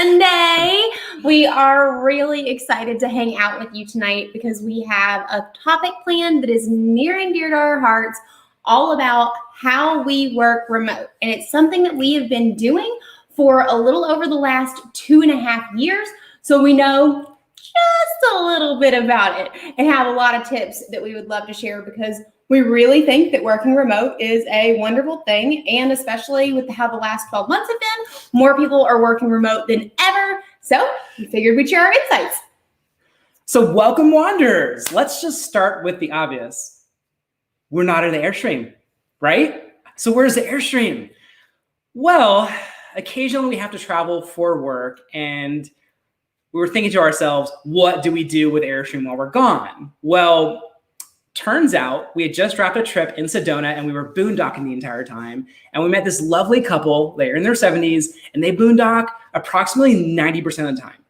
Sunday. We are really excited to hang out with you tonight because we have a topic planned that is near and dear to our hearts, all about how we work remote. And it's something that we have been doing for a little over the last 2.5 years. So we know just a little bit about it and have a lot of tips that we would love to share, because we really think that working remote is a wonderful thing. And especially with how the last 12 months have been, more people are working remote than ever. So we figured we'd share our insights. So welcome, Wanderers. Let's just start with the obvious. We're not in the Airstream, right? So where's the Airstream? Well, occasionally we have to travel for work, and we were thinking to ourselves, what do we do with Airstream while we're gone? Well, turns out we had just dropped a trip in Sedona and we were boondocking the entire time. And we met this lovely couple. They're in their 70s and they boondock approximately 90% of the time.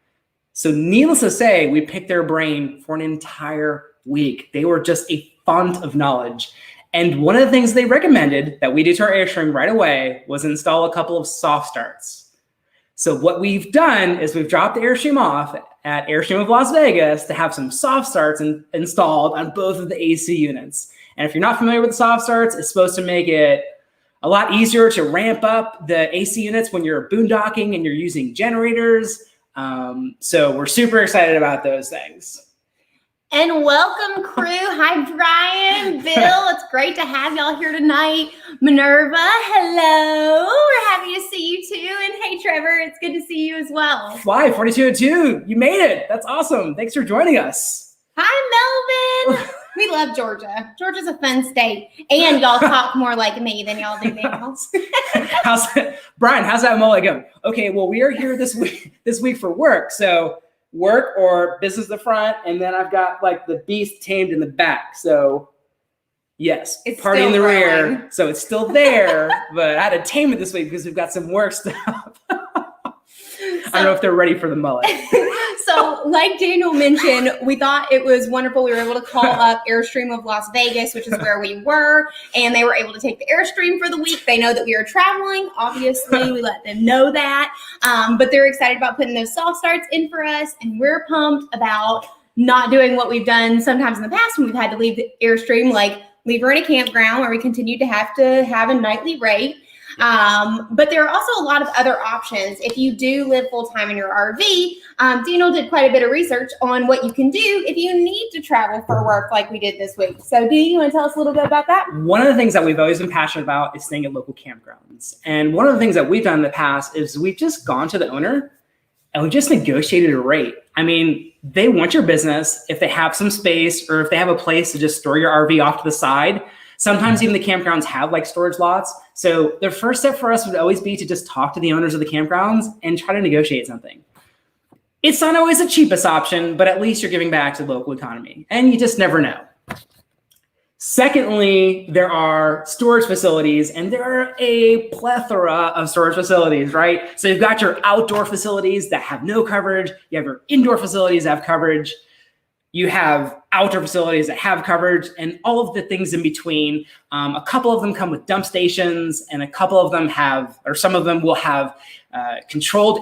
So needless to say, we picked their brain for an entire week. They were just a font of knowledge. And one of the things they recommended that we do to our Airstream right away was install a couple of soft starts. So what we've done is we've dropped the Airstream off at Airstream of Las Vegas to have some soft starts installed on both of the AC units. And if you're not familiar with the soft starts, it's supposed to make it a lot easier to ramp up the AC units when you're boondocking and you're using generators. So we're super excited about those things. And welcome, crew. Hi, Brian, Bill. It's great to have y'all here tonight. Minerva, hello. We're happy to see you too. And hey, Trevor, it's good to see you as well. Fly 4202, you made it. That's awesome. Thanks for joining us. Hi, Melvin. We love Georgia. Georgia's a fun state. And y'all talk more like me than y'all do now. Brian, how's that mole going? Okay, well, we are here this week for work. So work or business the front, and then I've got like the beast tamed in the back. So yes, it's party in the rear. So it's still there, but I had to tame it this week because we've got some work stuff. I don't know if they're ready for the mullet. So like Daniel mentioned, we thought it was wonderful. We were able to call up Airstream of Las Vegas, which is where we were, and they were able to take the Airstream for the week. They know that we are traveling. Obviously, we let them know that, but they're excited about putting those soft starts in for us, and we're pumped about not doing what we've done sometimes in the past when we've had to leave the Airstream, like leave her in a campground where we continue to have a nightly rate. But there are also a lot of other options. If you do live full-time in your RV, Daniel did quite a bit of research on what you can do if you need to travel for work like we did this week. So Dee, you want to tell us a little bit about that? One of the things that we've always been passionate about is staying at local campgrounds. And one of the things that we've done in the past is we've just gone to the owner and we just negotiated a rate. I mean, they want your business if they have some space or if they have a place to just store your RV off to the side. Sometimes even the campgrounds have like storage lots. So the first step for us would always be to just talk to the owners of the campgrounds and try to negotiate something. It's not always the cheapest option, but at least you're giving back to the local economy, and you just never know. Secondly, there are storage facilities, and there are a plethora of storage facilities, right? So you've got your outdoor facilities that have no coverage. You have your indoor facilities that have coverage. You have outdoor facilities that have coverage, and all of the things in between. A couple of them come with dump stations, and a couple of them have, or some of them will have controlled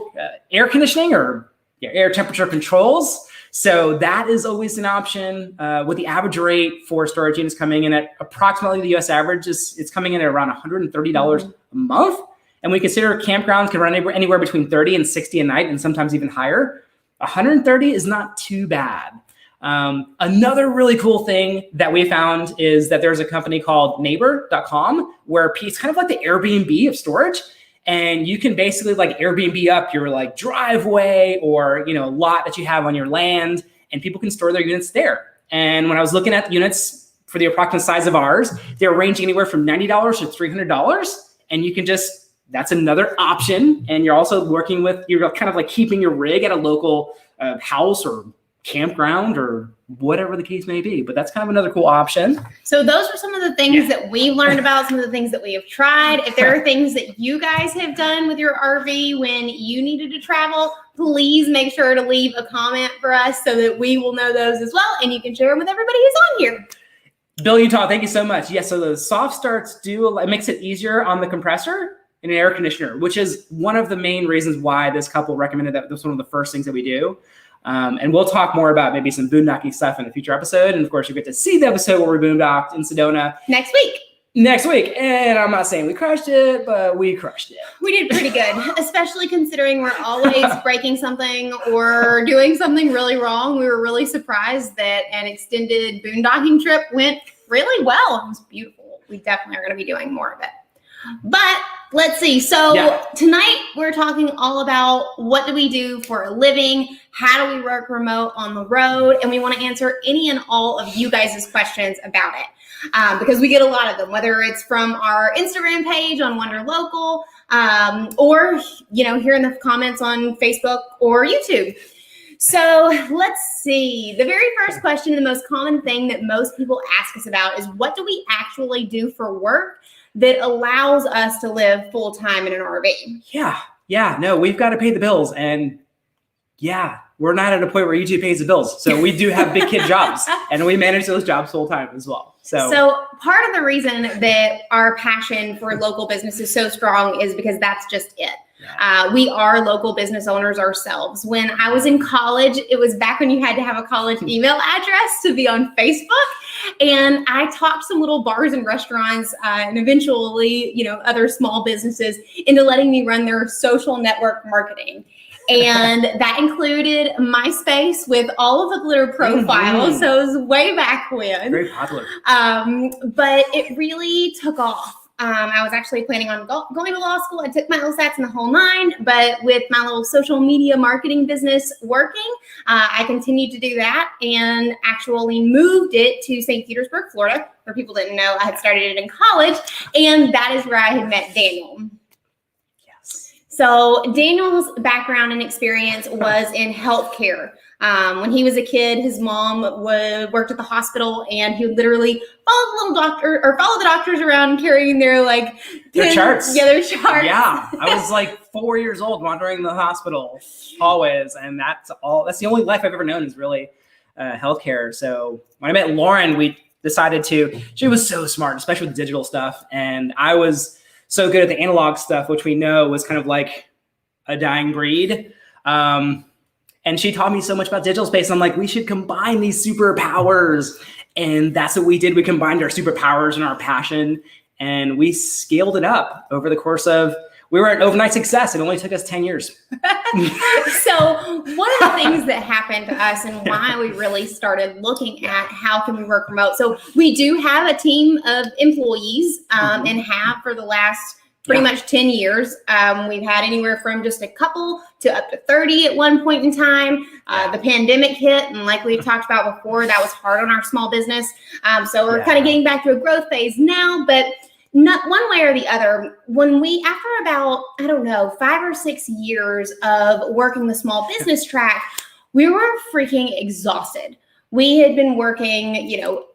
air conditioning or air temperature controls. So that is always an option. With the average rate for storage units coming in at approximately the US average, it's coming in at around $130 a month. And we consider campgrounds can run anywhere between 30 and 60 a night, and sometimes even higher. 130 is not too bad. Another really cool thing that we found is that there's a company called neighbor.com where it's kind of like the Airbnb of storage. And you can basically like Airbnb up your like driveway or, lot that you have on your land, and people can store their units there. And when I was looking at the units for the approximate size of ours, they're ranging anywhere from $90 to $300. And you can that's another option. And you're also you're kind of like keeping your rig at a local house or campground or whatever the case may be, but that's kind of another cool option. So those are some of the things that we've learned about, some of the things that we have tried. If there are things that you guys have done with your RV when you needed to travel, please make sure to leave a comment for us so that we will know those as well, and you can share them with everybody who's on here. Bill Utah, thank you so much. Yes, so the soft starts it makes it easier on the compressor. and an air conditioner, which is one of the main reasons why this couple recommended that. That's one of the first things that we do. And we'll talk more about maybe some boondocking stuff in a future episode. And of course, you get to see the episode where we boondocked in Sedona Next week. And I'm not saying we crushed it, but we crushed it. We did pretty good, especially considering we're always breaking something or doing something really wrong. We were really surprised that an extended boondocking trip went really well. It was beautiful. We definitely are going to be doing more of it. But let's see. So tonight we're talking all about what do we do for a living? How do we work remote on the road? And we want to answer any and all of you guys' questions about it. Because we get a lot of them, whether it's from our Instagram page on Wonder Local, or, here in the comments on Facebook or YouTube. So let's see. The very first question, the most common thing that most people ask us about is what do we actually do for work that allows us to live full time in an RV? Yeah. No, we've got to pay the bills. And we're not at a point where YouTube pays the bills. So we do have big kid jobs and we manage those jobs full time as well. So part of the reason that our passion for local business is so strong is because that's just it. We are local business owners ourselves. When I was in college, it was back when you had to have a college email address to be on Facebook. And I talked some little bars and restaurants and eventually, other small businesses into letting me run their social network marketing. And that included MySpace with all of the glitter profiles. So it was way back when. Very popular. But it really took off. I was actually planning on going to law school. I took my LSATs and the whole nine. But with my little social media marketing business working, I continued to do that and actually moved it to St. Petersburg, Florida. For people didn't know, I had started it in college. And that is where I had met Daniel. So Daniel's background and experience was in healthcare. When he was a kid, his mom worked at the hospital, and he would literally follow the doctors around carrying their their charts. Yeah, their charts. Yeah, I was 4 years old wandering the hospital hallways, and that's the only life I've ever known is really healthcare. So when I met Lauren, we decided she was so smart, especially with digital stuff, and I was so good at the analog stuff, which we know was kind of like a dying breed. And she taught me so much about digital space. I'm like, we should combine these superpowers. And that's what we did. We combined our superpowers and our passion, and we scaled it up over the course of, we were an overnight success. It only took us 10 years. So one of the things that happened to us and why we really started looking at how can we work remote. So we do have a team of employees and have for the last pretty much 10 years. We've had anywhere from just a couple to up to 30 at one point in time. The pandemic hit, and like we've talked about before, that was hard on our small business. So we're kind of getting back to a growth phase now, but not one way or the other. After about, 5 or 6 years of working the small business track, we were freaking exhausted. We had been working,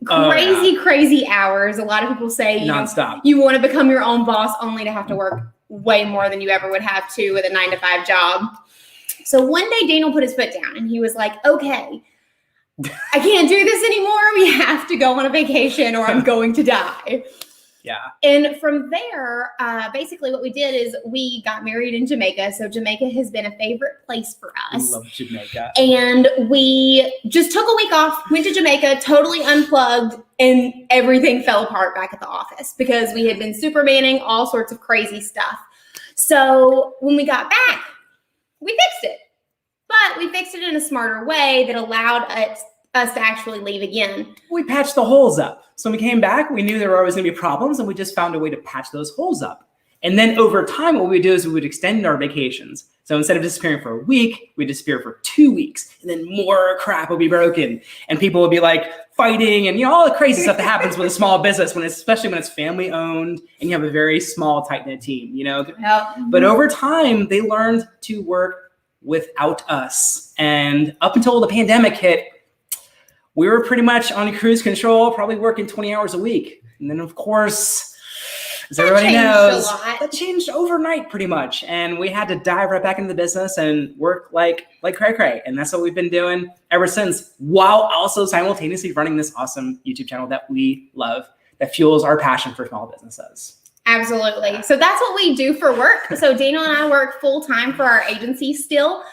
crazy hours. A lot of people say, nonstop. You want to become your own boss only to have to work way more than you ever would have to with a 9-to-5 job. So one day Daniel put his foot down and he was like, okay, I can't do this anymore. We have to go on a vacation or I'm going to die. Yeah. And from there, basically what we did is we got married in Jamaica. So Jamaica has been a favorite place for us. I love Jamaica. And we just took a week off, went to Jamaica, totally unplugged, and everything fell apart back at the office because we had been supermanning all sorts of crazy stuff. So when we got back, we fixed it. But we fixed it in a smarter way that allowed us to actually leave again. We patched the holes up. So when we came back, we knew there were always going to be problems, and we just found a way to patch those holes up. And then over time, what we would do is we would extend our vacations. So instead of disappearing for a week, we'd disappear for 2 weeks, and then more crap would be broken. And people would be fighting and all the crazy stuff that happens with a small business, especially when it's family owned and you have a very small, tight-knit team, Yep. But over time, they learned to work without us. And up until the pandemic hit, we were pretty much on cruise control, probably working 20 hours a week. And then, of course, as everybody knows, that changed overnight pretty much. And we had to dive right back into the business and work like cray-cray. And that's what we've been doing ever since, while also simultaneously running this awesome YouTube channel that we love, that fuels our passion for small businesses. Absolutely. So that's what we do for work. So Daniel and I work full time for our agency still.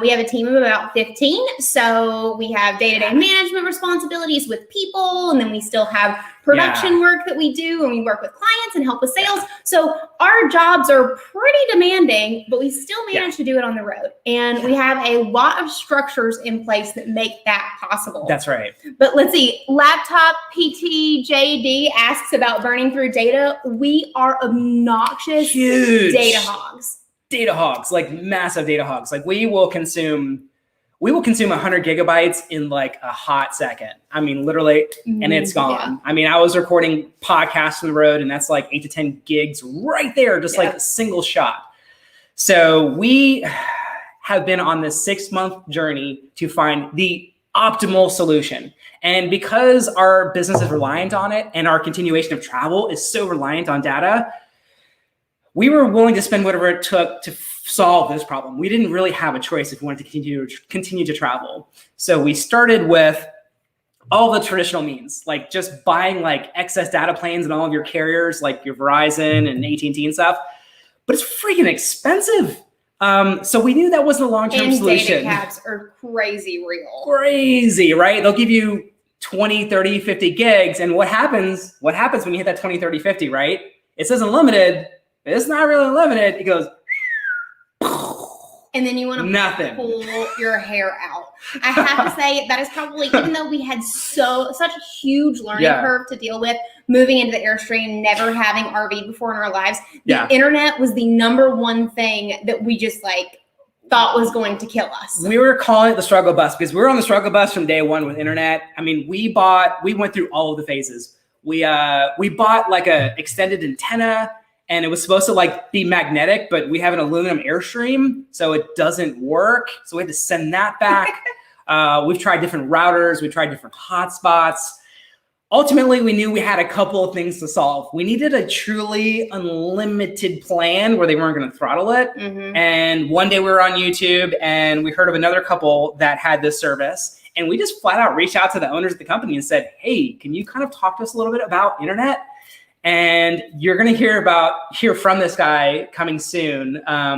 We have a team of about 15. So we have day-to-day management responsibilities with people, and then we still have production work that we do, and we work with clients and help with sales. So our jobs are pretty demanding, but we still manage to do it on the road. And we have a lot of structures in place that make that possible. That's right. But let's see, Laptop PT JD asks about burning through data. We are obnoxious Huge data hogs. Data hogs, like massive data hogs. Like we will consume 100 gigabytes in like a hot second. I mean, literally, and it's gone. Yeah. I mean, I was recording podcasts on the road, and that's like 8 to 10 gigs right there, just like a single shot. So we have been on this 6-month journey to find the optimal solution. And because our business is reliant on it, and our continuation of travel is so reliant on data, we were willing to spend whatever it took to solve this problem. We didn't really have a choice if we wanted to continue to travel. So we started with all the traditional means, like just buying like excess data plans and all of your carriers, like your Verizon and AT&T and stuff. But it's freaking expensive. So we knew that wasn't a long-term solution. And data caps are crazy real. Crazy, right? They'll give you 20, 30, 50 gigs. And what happens when you hit that 20, 30, 50, right? It says unlimited, but it's not really unlimited. It goes, and then you want to pull your hair out. I have to say that is probably, even though we had such a huge learning curve to deal with, moving into the Airstream, never having RV before in our lives, the internet was the number one thing that we just like thought was going to kill us. We were calling it the struggle bus because we were on the struggle bus from day one with internet. I mean, we went through all of the phases. We bought like a extended antenna, and it was supposed to like be magnetic, but we have an aluminum Airstream, so it doesn't work. So we had to send that back. We've tried different routers. We tried different hotspots. Ultimately, we knew we had a couple of things to solve. We needed a truly unlimited plan where they weren't going to throttle it. Mm-hmm. And one day we were on YouTube and we heard of another couple that had this service. And we just flat out reached out to the owners of the company and said, hey, can you kind of talk to us a little bit about internet? And you're going to hear from this guy coming soon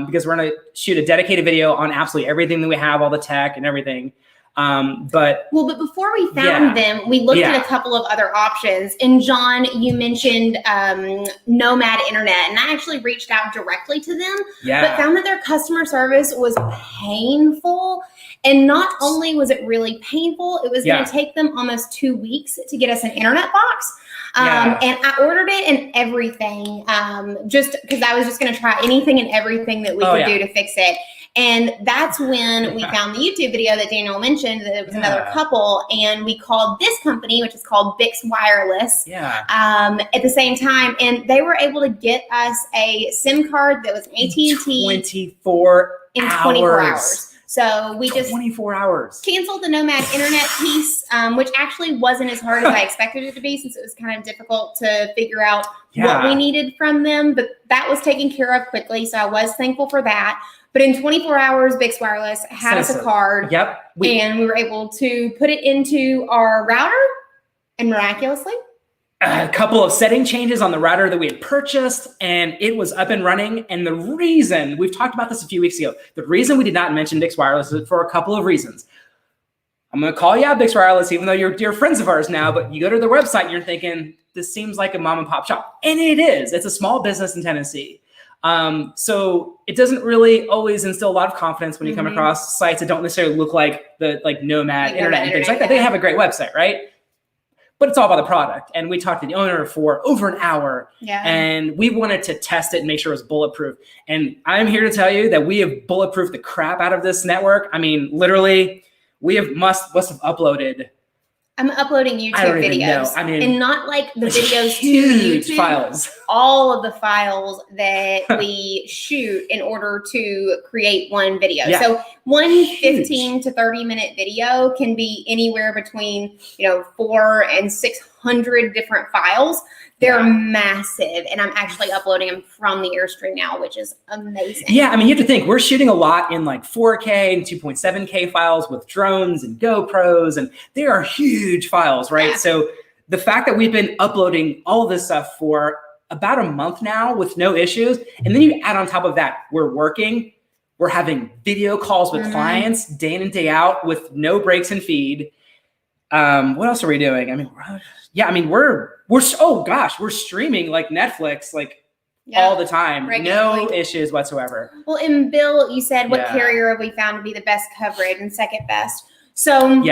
because we're going to shoot a dedicated video on absolutely everything that we have, all the tech and everything. But before we found them, we looked at a couple of other options. And John, you mentioned Nomad Internet, and I actually reached out directly to them, but found that their customer service was painful. And not only was it really painful, it was going to take them almost 2 weeks to get us an internet box. And I ordered it and everything, just because I was just going to try anything and everything that we could do to fix it. And that's when we found the YouTube video that Daniel mentioned, that it was another couple, and we called this company, which is called Bix Wireless, at the same time, and they were able to get us a SIM card that was an AT&T 24 hours. So we just 24 hours canceled the Nomad Internet piece, which actually wasn't as hard as I expected it to be, since it was kind of difficult to figure out what we needed from them. But that was taken care of quickly, so I was thankful for that. But in 24 hours, Bix Wireless had us a card, and we were able to put it into our router, and miraculously, a couple of setting changes on the router that we had purchased, and it was up and running. And the reason, we've talked about this a few weeks ago, the reason we did not mention Bix Wireless is for a couple of reasons. I'm going to call you out, Bix Wireless, even though you're dear friends of ours now, but you go to their website and you're thinking, this seems like a mom and pop shop. And it is. It's a small business in Tennessee. So it doesn't really always instill a lot of confidence when you come across sites that don't necessarily look like the Nomad Internet and things like that. They have a great website, right? But it's all about the product. And we talked to the owner for over an hour, and we wanted to test it and make sure it was bulletproof. And I'm here to tell you that we have bulletproofed the crap out of this network. I mean, literally, we must have uploaded. I'm uploading YouTube videos, and not like the videos huge to YouTube, files. All of the files that we shoot in order to create one video. So one 15 to 30 minute video can be anywhere between 400 and 600 different files. They're massive, and I'm actually uploading them from the Airstream now, which is amazing. Yeah, I mean, you have to think, we're shooting a lot in like 4K and 2.7K files with drones and GoPros, and they are huge files, right? So the fact that we've been uploading all this stuff for about a month now with no issues. And then you add on top of that, we're having video calls with clients day in and day out with no breaks in feed. What else are we doing? I mean, we're streaming like Netflix, like all the time. Regularly. No issues whatsoever. Well, and Bill, you said what carrier have we found to be the best coverage and second best? So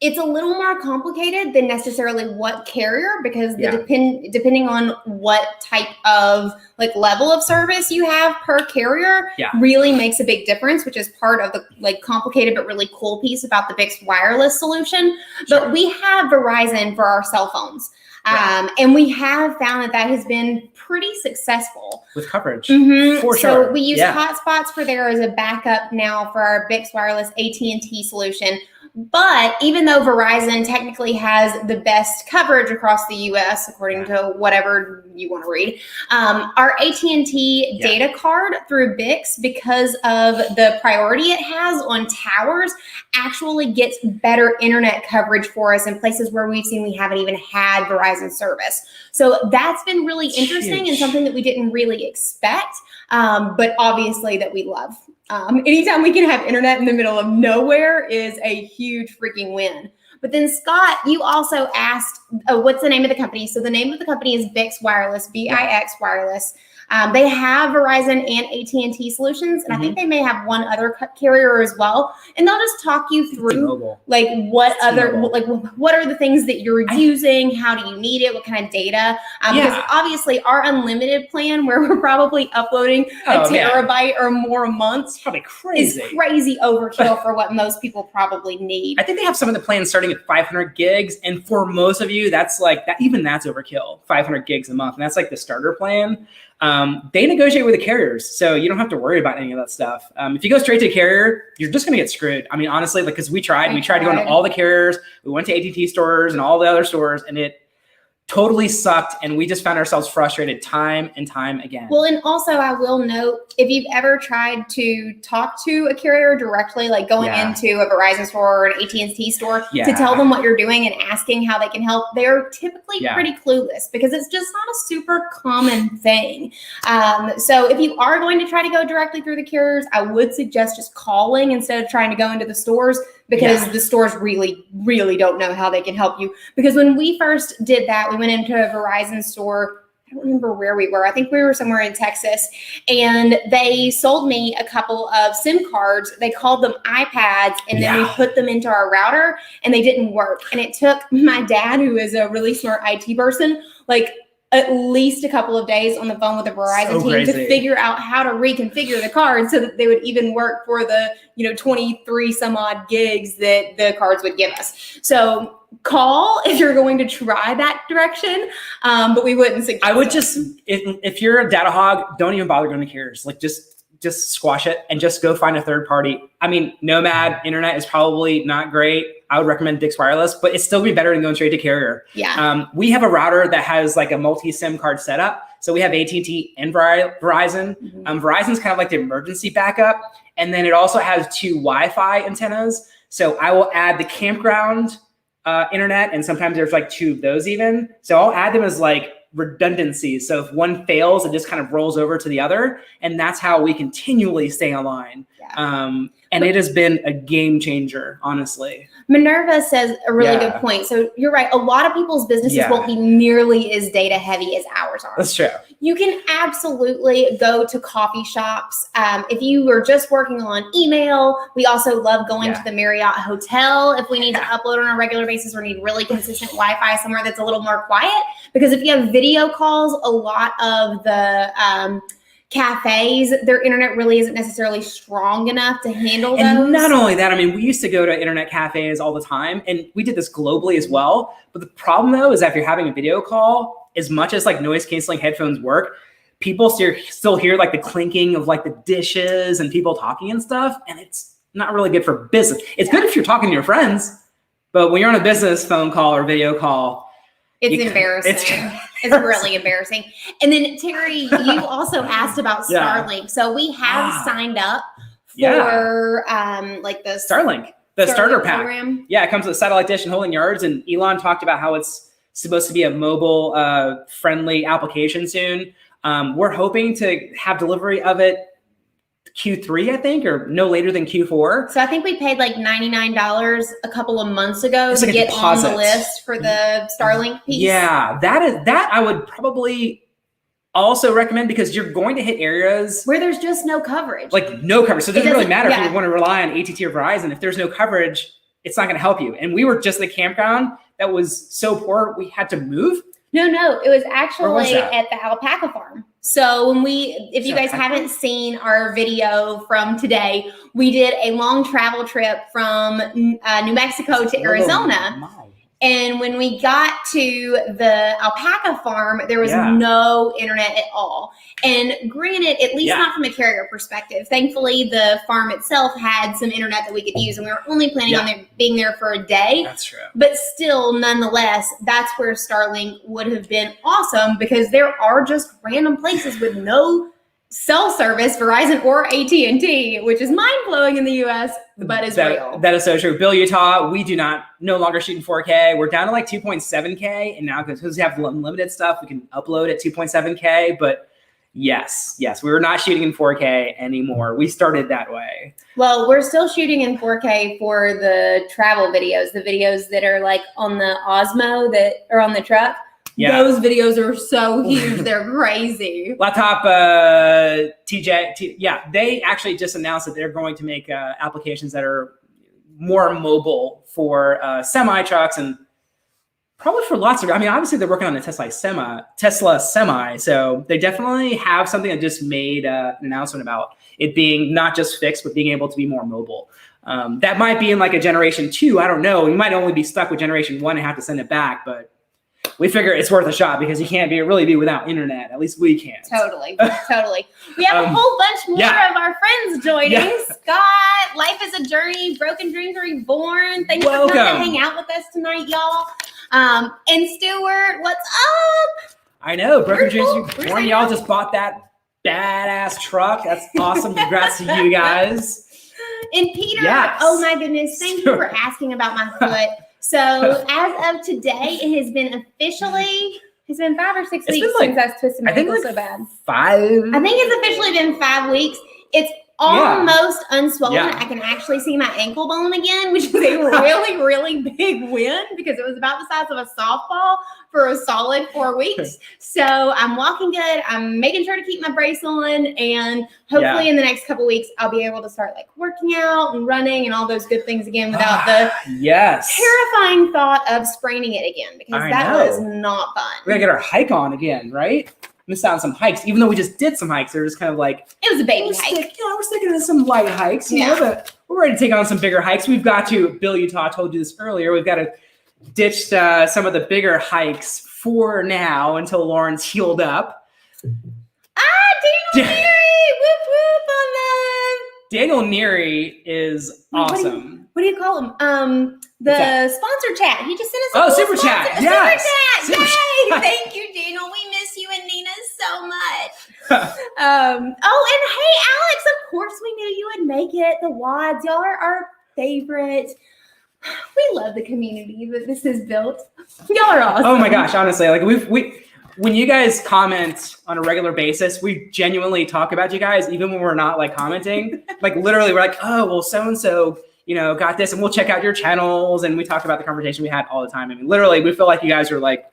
it's a little more complicated than necessarily what carrier, because depending on what type of like level of service you have per carrier really makes a big difference, which is part of the like complicated but really cool piece about the Bix wireless solution. But we have Verizon for our cell phones. And we have found that has been pretty successful with coverage. For sure. So we use hotspots for there as a backup now for our Bix wireless AT&T solution. But even though Verizon technically has the best coverage across the U.S., according to whatever you want to read, our AT&T data card through Bix, because of the priority it has on towers, actually gets better internet coverage for us in places where we've seen we haven't even had Verizon service. So that's been really interesting and something that we didn't really expect, but obviously that we love. Anytime we can have internet in the middle of nowhere is a huge freaking win. But then Scott, you also asked, what's the name of the company? So the name of the company is Bix Wireless, B-I-X Wireless. They have Verizon and AT&T solutions, and I think they may have one other carrier as well. And they'll just talk you through like what are the things that you're using, how do you need it, what kind of data? Because obviously our unlimited plan, where we're probably uploading a terabyte or more a month, it's probably crazy. Is crazy overkill for what most people probably need. I think they have some of the plans starting at 500 gigs, and for most of you, that's like that. Even that's overkill. 500 gigs a month, and that's like the starter plan. They negotiate with the carriers, so you don't have to worry about any of that stuff. If you go straight to a carrier, you're just going to get screwed. I mean, honestly, like, because we tried to go into all the carriers. We went to AT&T stores and all the other stores, and it totally sucked, and we just found ourselves frustrated time and time again. Well, and also I will note, if you've ever tried to talk to a carrier directly, like going into a Verizon store or an AT&T store to tell them what you're doing and asking how they can help, they're typically pretty clueless because it's just not a super common thing. So if you are going to try to go directly through the carriers, I would suggest just calling instead of trying to go into the stores, because the stores really, really don't know how they can help you. Because when we first did that, we went into a Verizon store. I don't remember where we were. I think we were somewhere in Texas. And they sold me a couple of SIM cards. They called them iPads. And then we put them into our router and they didn't work. And it took my dad, who is a really smart IT person, like at least a couple of days on the phone with the Verizon team to figure out how to reconfigure the cards so that they would even work for the 23 some odd gigs that the cards would give us. So call if you're going to try that direction, but we wouldn't suggest. I would just, if you're a data hog, don't even bother going to carriers. Like just squash it and just go find a third party. I mean, Nomad internet is probably not great. I would recommend Bix Wireless, but it's still gonna be better than going straight to carrier. We have a router that has like a multi-SIM card setup. So we have AT&T and Verizon. Verizon's kind of like the emergency backup. And then it also has 2 Wi-Fi antennas. So I will add the campground internet, and sometimes there's like 2 of those even. So I'll add them as like redundancy. So if one fails, it just kind of rolls over to the other. And that's how we continually stay online. And it has been a game changer, honestly. Minerva says a really good point. So you're right. A lot of people's businesses won't be nearly as data heavy as ours are. That's true. You can absolutely go to coffee shops. If you are just working on email, we also love going to the Marriott Hotel if we need to upload on a regular basis or need really consistent Wi-Fi somewhere that's a little more quiet. Because if you have video calls, a lot of the cafes, their internet really isn't necessarily strong enough to handle those. And not only that, I mean, we used to go to internet cafes all the time, and we did this globally as well. But the problem, though, is that if you're having a video call, as much as like noise canceling headphones work, people still hear like the clinking of like the dishes and people talking and stuff, and it's not really good for business. It's good if you're talking to your friends, but when you're on a business phone call or video call, it's embarrassing. It's really embarrassing. And then Terry, you also asked about Starlink. So we have signed up for like the Starlink, the starter pack. Program. Yeah, it comes with a satellite dish and holding yards. And Elon talked about how it's supposed to be a mobile friendly application soon. We're hoping to have delivery of it Q3, I think, or no later than Q4. So I think we paid like $99 a couple of months ago It's to like a get on deposit. the list for the Starlink piece. Yeah, that I would probably also recommend, because you're going to hit areas where there's just no coverage. Like no coverage. So it doesn't really matter if yeah. you want to rely on AT&T or Verizon. If there's no coverage, it's not going to help you. And we were just at a campground that was so poor, we had to move. No, it was actually that? at the alpaca farm. So when if you guys haven't seen our video from today, we did a long travel trip from New Mexico to Arizona. And when we got to the alpaca farm, there was no internet at all. And granted, at least not from a carrier perspective. Thankfully, the farm itself had some internet that we could use, and we were only planning on being there for a day. That's true. But still, nonetheless, that's where Starlink would have been awesome, because there are just random places with no cell service, Verizon or AT&T, which is mind-blowing in the U.S., but is real. That is so true. Bill, Utah, we no longer shoot in 4K. We're down to like 2.7K, and now because we have unlimited stuff, we can upload at 2.7K, but yes, we're not shooting in 4K anymore. We started that way. Well, we're still shooting in 4K for the travel videos, the videos that are like on the Osmo that are on the truck. Yeah. Those videos are so huge. They're crazy. Laptop they actually just announced that they're going to make applications that are more mobile for semi trucks, and probably for lots of, obviously they're working on the Tesla Semi. So they definitely have something that just made an announcement about it being not just fixed, but being able to be more mobile. That might be in like a generation 2. I don't know. You might only be stuck with generation 1 and have to send it back, but we figure it's worth a shot, because you can't really be without internet. At least we can't. Totally. We have a whole bunch more of our friends joining. Scott, Life is a Journey, Broken Dreams Are Reborn. Thanks for coming to hang out with us tonight, y'all. And Stuart, what's up? I know, Broken Dreams Are Reborn. Y'all just bought that badass truck. That's awesome. Congrats to you guys. And Peter, oh my goodness, thank you for asking about my foot. So as of today, it has been officially, it's been 5 or 6 weeks since I twisted my ankle so bad. 5? I think it's officially been 5 weeks. It's almost unswollen. I can actually see my ankle bone again, which is a really, really big win, because it was about the size of a softball for a solid 4 weeks. So I'm walking good. I'm making sure to keep my brace on, and hopefully in the next couple weeks, I'll be able to start like working out and running and all those good things again without the terrifying thought of spraining it again, because that was not fun. We gotta get our hike on again, right? Missed out on some hikes, even though we just did some hikes. They're just kind of like, it was a baby hike. We're sticking to some light hikes, you know, but we're ready to take on some bigger hikes. We've got to, Bill Utah told you this earlier, we've got to ditch some of the bigger hikes for now until Lauren's healed up. Daniel Neary! Whoop whoop on them! Daniel Neary is awesome. What do you call him? The sponsor chat. He just sent us a super chat. Yes. Super chat. Yay! Thank you, Daniel. We miss you and Nina so much. And hey, Alex, of course we knew you would make it. The WODs, y'all are our favorite. We love the community that this has built. Y'all are awesome. Oh my gosh, honestly, like we when you guys comment on a regular basis, we genuinely talk about you guys, even when we're not like commenting. Like literally, we're like, oh well, so and so, got this, and we'll check out your channels, and we talk about the conversation we had all the time. Literally, we feel like you guys are like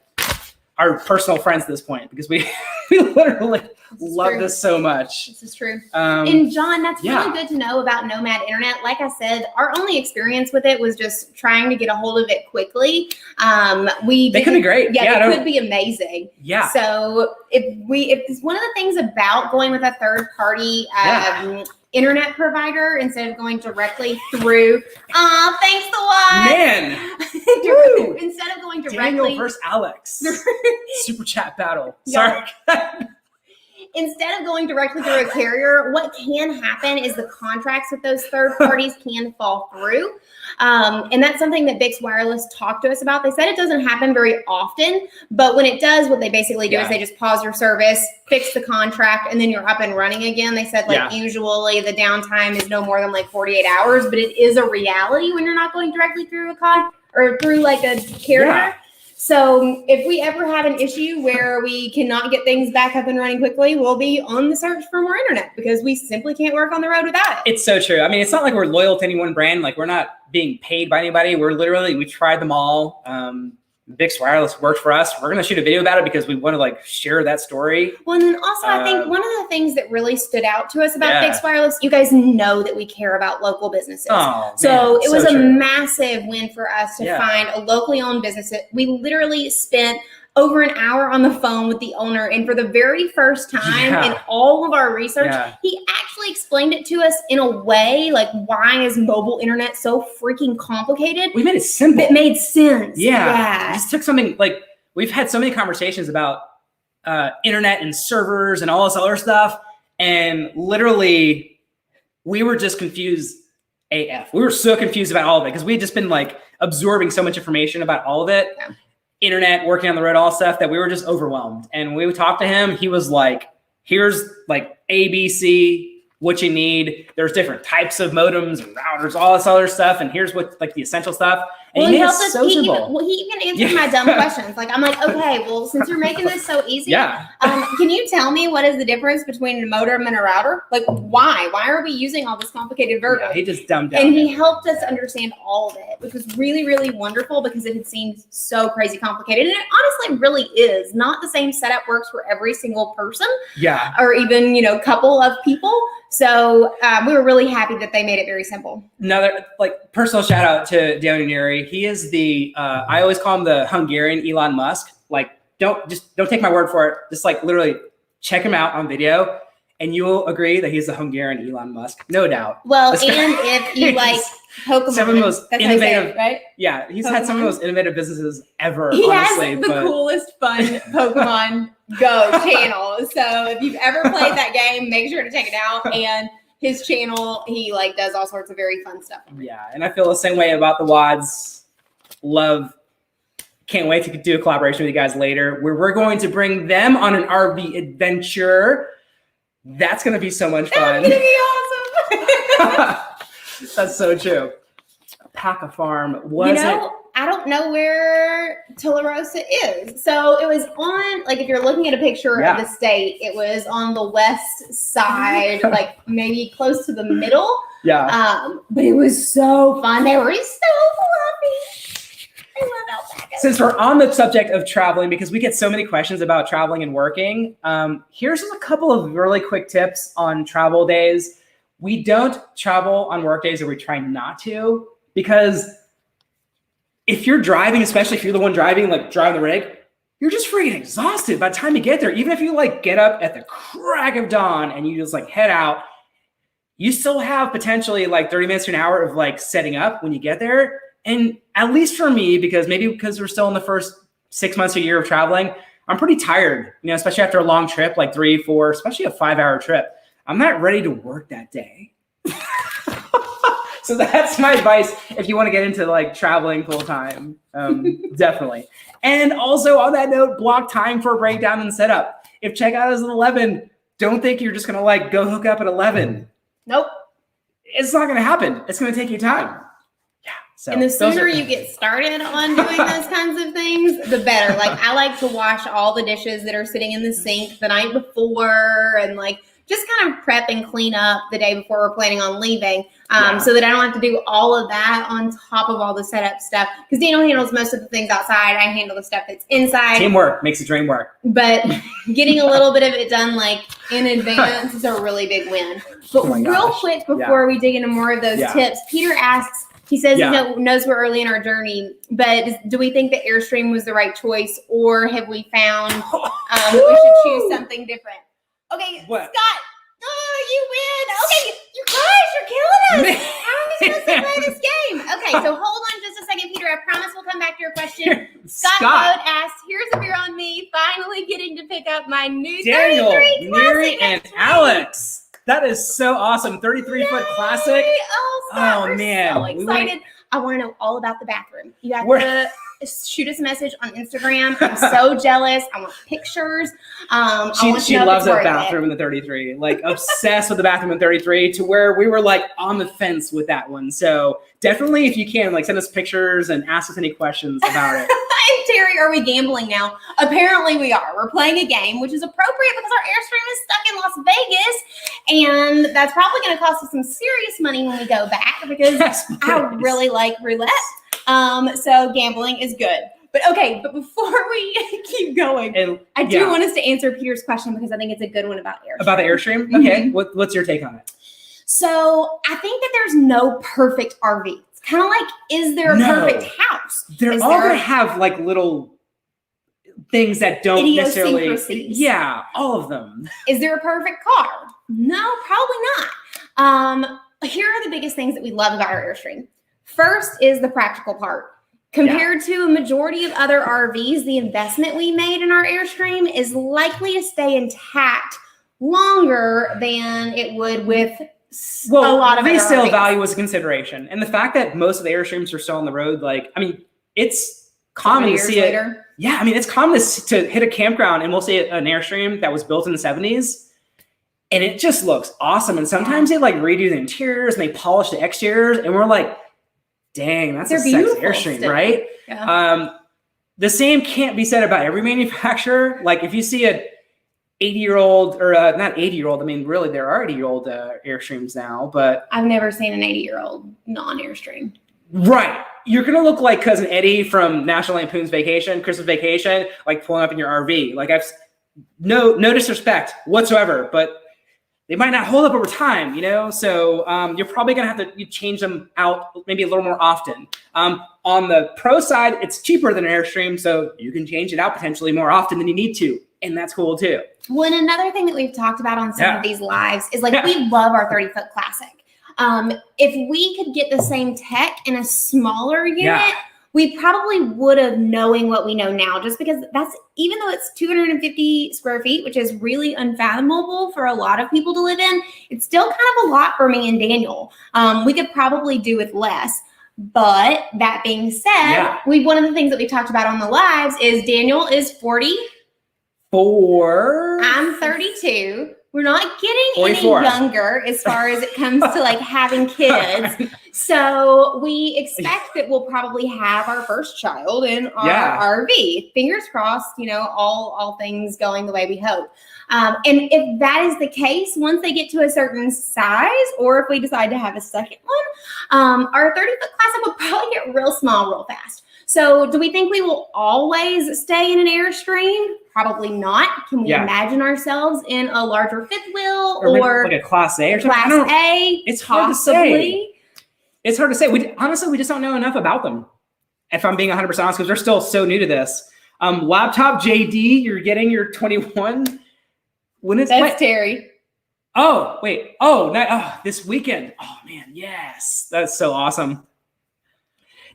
our personal friends at this point, because we literally love this so much. This is true. And John, that's really good to know about Nomad Internet. Like I said, our only experience with it was just trying to get a hold of it quickly. They could be great. Yeah, they could be amazing. Yeah. So if it's one of the things about going with a third party internet provider instead of going directly through. Thanks the WOD. Man. Instead of going directly. Daniel versus Alex. Super chat battle. Sorry. Instead of going directly through a carrier, what can happen is the contracts with those third parties can fall through. And that's something that Bix Wireless talked to us about. They said it doesn't happen very often, but when it does, what they basically do is they just pause your service, fix the contract, and then you're up and running again. They said usually the downtime is no more than like 48 hours, but it is a reality when you're not going directly through a through like a carrier. So if we ever have an issue where we cannot get things back up and running quickly, we'll be on the search for more internet because we simply can't work on the road without it. It's so true. I mean, it's not like we're loyal to any one brand. Like we're not being paid by anybody. We tried them all. Bix Wireless worked for us. We're going to shoot a video about it because we want to like share that story. Well, and then also I think one of the things that really stood out to us about Bix Wireless, you guys know that we care about local businesses. Oh, so man, it was so a true. massive win for us to find a locally owned business. We literally spent over an hour on the phone with the owner, and for the very first time in all of our research, he actually explained it to us in a way like, why is mobile internet so freaking complicated? We made it simple. It made sense. Yeah. Just took something like, we've had so many conversations about internet and servers and all this other stuff, and literally we were just confused AF. We were so confused about all of it because we had just been like absorbing so much information about all of it. Internet, working on the road, all stuff, that we were just overwhelmed. And when we talked to him, he was like, here's like ABC, what you need. There's different types of modems and routers, all this other stuff. And here's what like the essential stuff. And well, he helped us. He even answered my dumb questions. Like, I'm like, okay, well, since you're making this so easy, can you tell me what is the difference between a modem and a router? Like, why? Why are we using all this complicated verbiage? Yeah, he just dumbed down. And he helped us understand all of it, which was really, really wonderful because it had seemed so crazy complicated. And it honestly really is. Not the same setup works for every single person. Yeah. Or even, couple of people. So we were really happy that they made it very simple. Another like personal shout out to Daniel Neri. He is the I always call him the Hungarian Elon Musk. Like don't take my word for it. Just like literally check him out on video, and you will agree that he's the Hungarian Elon Musk, no doubt. Well, and if you like Pokemon, some of the most innovative, right? Yeah, he's had some of the most innovative businesses ever. He honestly, has the coolest, fun Pokemon Go channel. So if you've ever played that game, make sure to check it out. And his channel, he like does all sorts of very fun stuff. Yeah, and I feel the same way about the WADs. Can't wait to do a collaboration with you guys later, where we're going to bring them on an RV adventure. That's going to be so much fun. That's going to be awesome. That's so true. Pack Farm was it? I don't know where Tularosa is. So it was on, like, if you're looking at a picture of the state, it was on the west side, like maybe close to the middle. Yeah. But it was so fun. They were so fluffy. I love alpacas. Since we're on the subject of traveling, because we get so many questions about traveling and working, here's just a couple of really quick tips on travel days. We don't travel on work days, or we try not to, because if you're driving, especially if you're the one driving, like driving the rig, you're just freaking exhausted by the time you get there. Even if you like get up at the crack of dawn and you just like head out, you still have potentially like 30 minutes to an hour of like setting up when you get there. And at least for me, because we're still in the first 6 months, a year of traveling, I'm pretty tired, especially after a long trip, like 3, 4, especially a 5-hour trip. I'm not ready to work that day. So that's my advice if you want to get into like traveling full time, definitely. And also on that note, block time for a breakdown and setup. If checkout is at 11, don't think you're just going to like go hook up at 11. Nope. It's not going to happen. It's going to take you time. Yeah. So and the sooner you get started on doing those kinds of things, the better. Like I like to wash all the dishes that are sitting in the sink the night before, and like just kind of prep and clean up the day before we're planning on leaving, so that I don't have to do all of that on top of all the setup stuff. Because Daniel handles most of the things outside. I handle the stuff that's inside. Teamwork makes the dream work. But getting a little bit of it done like in advance is a really big win. But real quick before we dig into more of those tips, Peter asks, he says he knows we're early in our journey, but do we think that Airstream was the right choice, or have we found that we should choose something different? Okay, what? Scott. Oh, you win. Okay, you guys, you're killing us. How are we supposed to play this game? Okay, so hold on just a second, Peter. I promise we'll come back to your question. Scott Bode asked, here's a beer on me, finally getting to pick up my new Daniel, 33 Neri, and Alex. That is so awesome. 33-foot classic. Oh, Scott, we're man. So excited. I want to know all about the bathroom. You have to shoot us a message on Instagram. I'm so jealous. I want pictures. She loves that bathroom in the 33, like obsessed with the bathroom in 33, to where we were like on the fence with that one. So definitely, if you can, like send us pictures and ask us any questions about it. Terry, are we gambling now? Apparently we are. We're playing a game, which is appropriate because our Airstream is stuck in Las Vegas. And that's probably going to cost us some serious money when we go back because I really like roulette. So gambling is good. But okay, but before we keep going, I do want us to answer Peter's question because I think it's a good one about Airstream. About the Airstream? Okay. What's your take on it? So I think that there's no perfect RV. It's kind of like, is there a perfect house? They're all going to have like little things that don't necessarily. Yeah, all of them. Is there a perfect car? No, probably not. Here are the biggest things that we love about our Airstream. First is the practical part. Compared to a majority of other RVs, the investment we made in our Airstream is likely to stay intact longer than it would with a lot of resale value was a consideration. And the fact that most of the Airstreams are still on the road, like, I mean, it's common to see it. Yeah, I mean, it's common to hit a campground and we'll see an Airstream that was built in the 70s. And it just looks awesome. And sometimes they like redo the interiors and they polish the exteriors. And we're like, dang, that's a sexy Airstream, right? Yeah. The same can't be said about every manufacturer. Like if you see a 80-year-old or not 80-year-old, I mean, really there are 80-year-old Airstreams now, but I've never seen an 80-year-old non-Airstream. Right. You're going to look like Cousin Eddie from National Lampoon's Vacation, Christmas Vacation, like pulling up in your RV. Like I've no disrespect whatsoever, but they might not hold up over time, you know? So you're probably going to have to change them out maybe a little more often. On the pro side, it's cheaper than an Airstream, so you can change it out potentially more often than you need to. And that's cool too. Well, and another thing that we've talked about on some of these lives is like we love our 30-foot Classic. If we could get the same tech in a smaller unit, we probably would have knowing what we know now, just because that's, even though it's 250 square feet, which is really unfathomable for a lot of people to live in, it's still kind of a lot for me and Daniel. We could probably do with less. But that being said, one of the things that we talked about on the lives is Daniel is 44. I'm 32. We're not getting 44. Any younger as far as it comes to like having kids. So we expect that we'll probably have our first child in our RV. Fingers crossed, you know, all things going the way we hope. And if that is the case, once they get to a certain size, or if we decide to have a second one, our 30-foot Classic will probably get real small real fast. So do we think we will always stay in an Airstream? Probably not. Can we imagine ourselves in a larger fifth wheel or like a Class A or something? Class A? It's hard to say. It's hard to say. Honestly, we just don't know enough about them. If I'm being 100% honest, because they're still so new to this. Laptop JD, you're getting your 21. When is That's Terry. Oh, wait. This weekend. Oh, man. Yes. That's so awesome.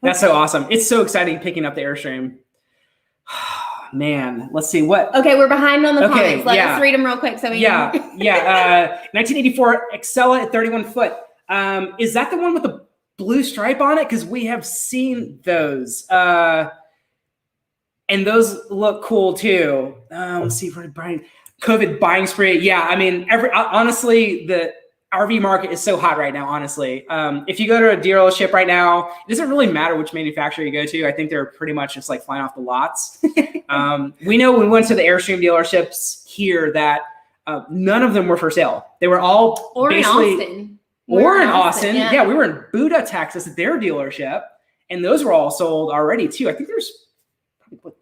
That's so awesome. It's so exciting picking up the Airstream. Man, let's see what. Okay, we're behind on the comments. Let us read them real quick. 1984 Excella at 31 foot. Is that the one with the blue stripe on it? Because we have seen those. And those look cool too. Let's see, Brian. COVID buying spree. Yeah, I mean, honestly, the RV market is so hot right now, honestly. If you go to a dealership right now, it doesn't really matter which manufacturer you go to. I think they're pretty much just like flying off the lots. We know when we went to the Airstream dealerships here that none of them were for sale. They were all in Austin. In Austin. Yeah, we were in Buda, Texas at their dealership, and those were all sold already too. I think there's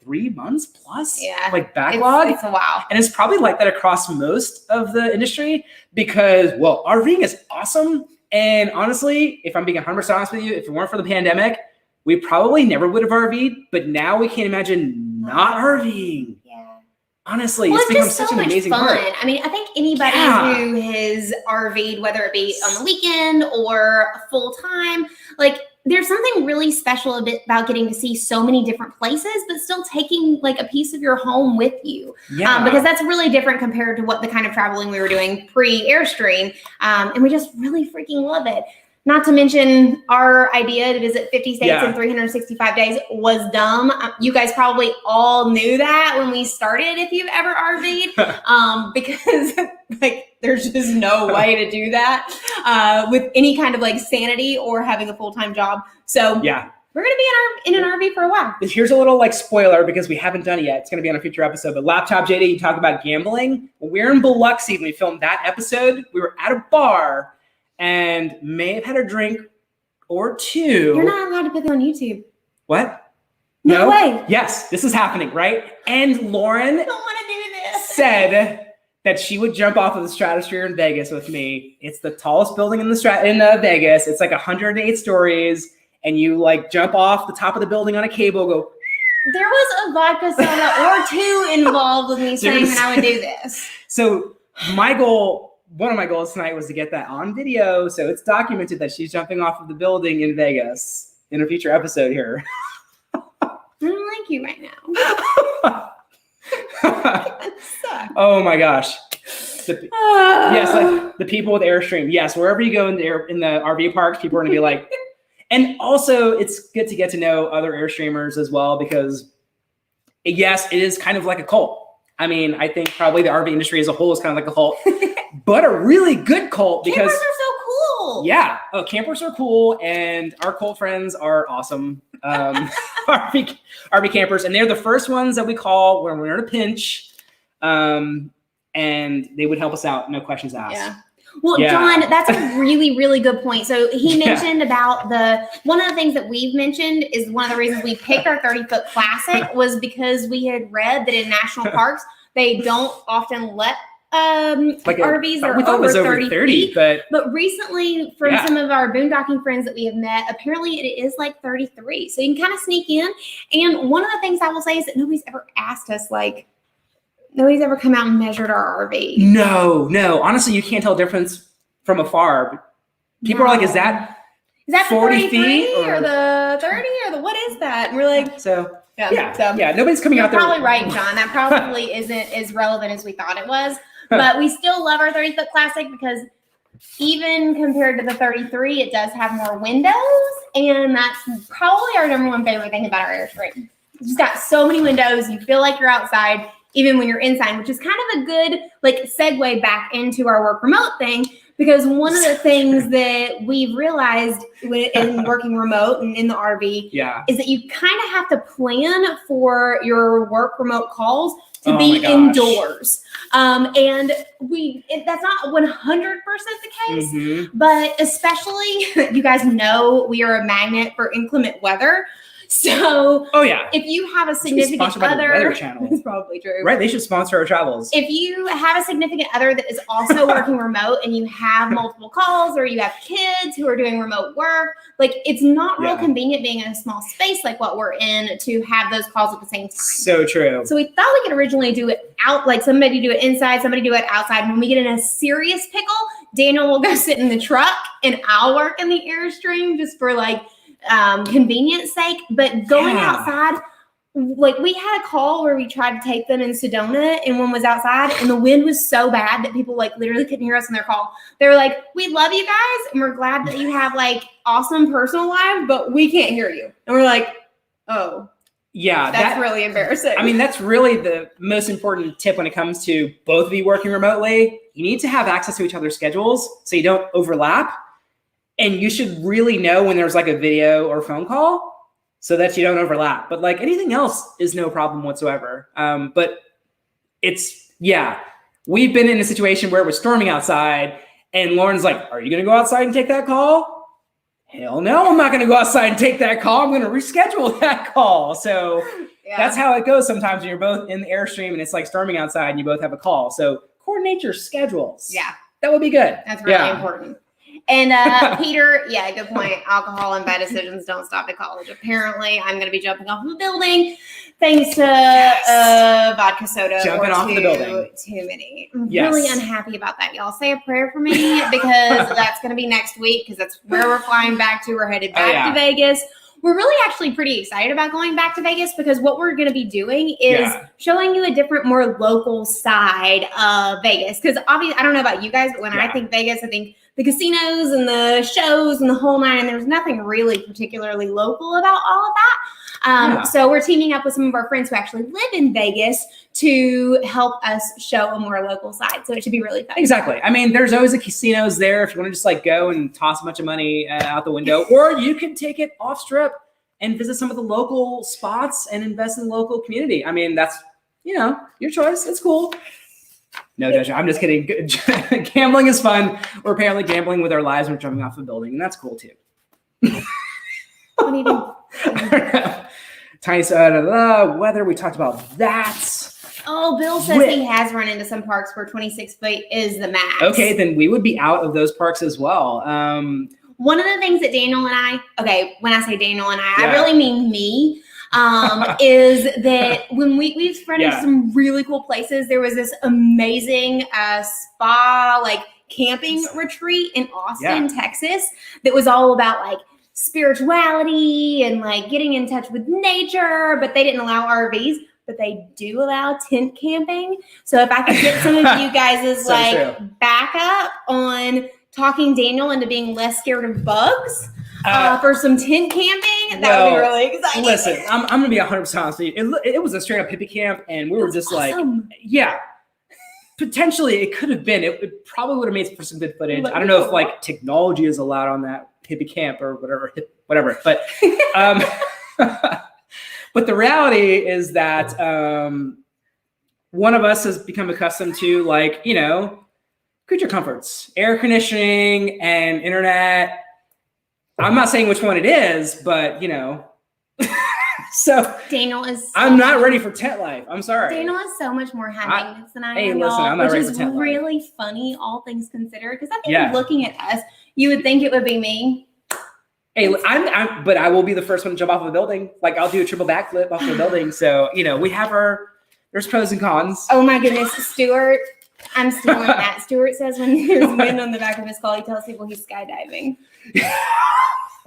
3 months plus like backlog. It's a wow. And it's probably like that across most of the industry because, well, RVing is awesome. And honestly, if I'm being 100% honest with you, if it weren't for the pandemic, we probably never would have RV'd, but now we can't imagine not RVing. Yeah. Honestly, it's become such an amazing fun. part. I mean, I think anybody who has RV'd, whether it be on the weekend or full time, like there's something really special about getting to see so many different places, but still taking like a piece of your home with you. Yeah. Because that's really different compared to what the kind of traveling we were doing pre-Airstream. And we just really freaking love it. Not to mention our idea to visit 50 states in 365 days was dumb. You guys probably all knew that when we started, if you've ever RV'd, because like there's just no way to do that with any kind of like sanity or having a full-time job. So We're going to be in an RV for a while. Here's a little like spoiler because we haven't done it yet. It's going to be on a future episode. But Laptop JD, you talk about gambling. When we were in Biloxi when we filmed that episode, we were at a bar and may have had a drink or two. You're not allowed to put that on YouTube. What? No way. Yes, this is happening, right? And Lauren I don't want to do this. said that she would jump off of the Stratosphere in Vegas with me. It's the tallest building in Vegas. It's like 108 stories. And you like jump off the top of the building on a cable, go. There was a vodka soda or two involved with me saying that I would do this. So one of my goals tonight was to get that on video. So it's documented that she's jumping off of the building in Vegas in a future episode here. I don't like you right now. Oh my gosh. Yes, like the people with Airstream. Yes, wherever you go in the RV parks, people are going to be like, and also it's good to get to know other Airstreamers as well, because yes, it is kind of like a cult. I mean, I think probably the RV industry as a whole is kind of like a cult, but a really good cult because campers are so cool. Yeah. Oh, campers are cool. And our cult friends are awesome. RV campers. And they're the first ones that we call when we're in a pinch. And they would help us out. No questions asked. Yeah. Well, yeah. John, that's a really, really good point. So he mentioned about one of the things that we've mentioned is one of the reasons we picked our 30-foot classic was because we had read that in national parks, they don't often let RVs that are over 30 feet. But recently, from some of our boondocking friends that we have met, apparently it is like 33. So you can kind of sneak in. And one of the things I will say is that nobody's ever asked us, nobody's ever come out and measured our RV. No. Honestly, you can't tell difference from afar. People are like, is that 40 feet or the 30 or the what is that? And we're like, yeah. Nobody's coming out there. You're probably right, John. That probably isn't as relevant as we thought it was. But we still love our 30-foot classic because even compared to the 33, it does have more windows, and that's probably our number one favorite thing about our Airstream. It's just got so many windows. You feel like you're outside even when you're inside, which is kind of a good segue back into our work remote thing, because one of the things that we've realized in working remote and in the RV is that you kind of have to plan for your work remote calls to be indoors. And that's not 100% the case, but especially, you guys know we are a magnet for inclement weather. So if you have a significant other, by the Weather Channel. That's probably true. Right, they should sponsor our travels. If you have a significant other that is also working remote and you have multiple calls, or you have kids who are doing remote work, it's not real convenient being in a small space like what we're in to have those calls at the same time. So true. So we thought we could originally do it out, somebody do it inside, somebody do it outside. When we get in a serious pickle, Daniel will go sit in the truck and I'll work in the Airstream just for convenience sake. But going outside, we had a call where we tried to take them in Sedona and one was outside and the wind was so bad that people literally couldn't hear us on their call. They were like, we love you guys and we're glad that you have awesome personal life, but we can't hear you. And we're like, oh. Yeah, that's really embarrassing. I mean, that's really the most important tip when it comes to both of you working remotely. You need to have access to each other's schedules so you don't overlap. And you should really know when there's a video or phone call so that you don't overlap. But anything else is no problem whatsoever. But we've been in a situation where it was storming outside and Lauren's like, are you going to go outside and take that call? Hell no, I'm not going to go outside and take that call. I'm going to reschedule that call. So that's how it goes sometimes when you're both in the Airstream and it's storming outside and you both have a call. So coordinate your schedules. Yeah. That would be good. That's really important. And Peter, good point. Alcohol and bad decisions don't stop at college. Apparently, I'm going to be jumping off of a building thanks to vodka soda. Jumping off the building. Too many. I'm really unhappy about that. Y'all say a prayer for me because that's going to be next week because that's where we're flying back to. We're headed back to Vegas. We're really actually pretty excited about going back to Vegas because what we're going to be doing is showing you a different, more local side of Vegas. Because obviously, I don't know about you guys, but when I think Vegas, I think the casinos and the shows and the whole nine. And there's nothing really particularly local about all of that. So we're teaming up with some of our friends who actually live in Vegas to help us show a more local side. So it should be really fun. Exactly. I mean, there's always the casinos there if you want to just go and toss a bunch of money out the window, or you can take it off strip and visit some of the local spots and invest in the local community. I mean, that's, your choice. It's cool. No judgment. I'm just kidding. Gambling is fun. We're apparently gambling with our lives when we're jumping off a building, and that's cool too. What do you do? Tiny weather. We talked about that. Oh, Bill says he has run into some parks where 26 feet is the max. Okay, then we would be out of those parks as well. One of the things that Daniel and I, when I say Daniel and I really mean me, is that when we've run into some really cool places. There was this amazing spa, like camping retreat in Austin, Texas, that was all about like spirituality and like getting in touch with nature, but they didn't allow RVs. But they do allow tent camping. So if I could get some of you guys' backup on talking Daniel into being less scared of bugs for some tent camping, that would be really exciting. Listen, I'm going to be 100% honest with you. It was a straight up hippie camp, and we were just awesome. Potentially it could have been. It probably would have made for some good footage. I don't know if like technology is allowed on that hippie camp or whatever. But but the reality is that one of us has become accustomed to creature comforts, air conditioning, and internet. I'm not saying which one it is, but so Daniel is. I'm not ready for tent life. I'm sorry. Daniel is so much more high maintenance than I am. Hey, listen, I'm not ready for tent life. Which is really funny, all things considered, because I think looking at us, you would think it would be me. Hey, but I will be the first one to jump off of a building. Like I'll do a triple backflip off the building. So, we have there's pros and cons. Oh my goodness, Stuart. I'm stealing that. Stuart says when there's wind on the back of his call, he tells people he's skydiving.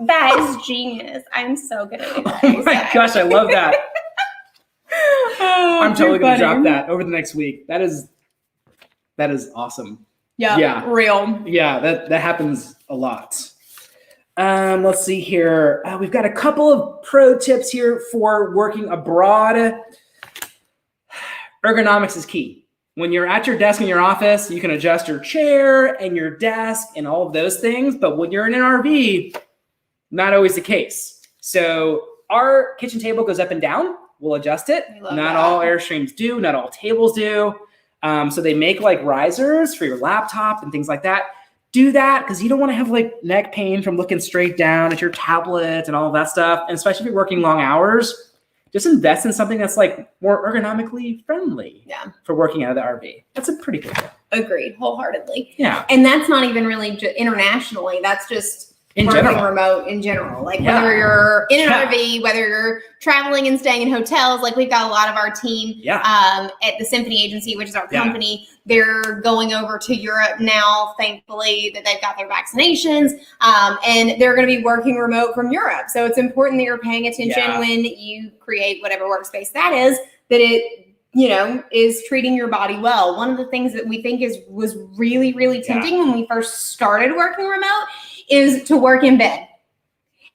That is genius. I'm so good at it. Oh my gosh, I love that. I'm totally going to drop that over the next week. That is awesome. Yeah. Real. Yeah, that happens a lot. Let's see here. We've got a couple of pro tips here for working abroad. Ergonomics is key. When you're at your desk in your office, you can adjust your chair and your desk and all of those things. But when you're in an RV, not always the case. So our kitchen table goes up and down. We'll adjust it. Not all Airstreams do. Not all tables do. So they make like risers for your laptop and things like that. Do that because you don't want to have like neck pain from looking straight down at your tablet and all of that stuff. And especially if you're working long hours, just invest in something that's like more ergonomically friendly for working out of the RV. That's a pretty good tip. Agreed, wholeheartedly. Yeah. And that's not even really internationally. That's just in working general. Remote in general. Like whether you're in an RV, whether you're traveling and staying in hotels, like we've got a lot of our team at the Symphony Agency, which is our company. They're going over to Europe now, thankfully, that they've got their vaccinations, and they're going to be working remote from Europe. So it's important that you're paying attention when you create whatever workspace that is, that it, is treating your body well. One of the things that we think was really, really tempting when we first started working remote is to work in bed.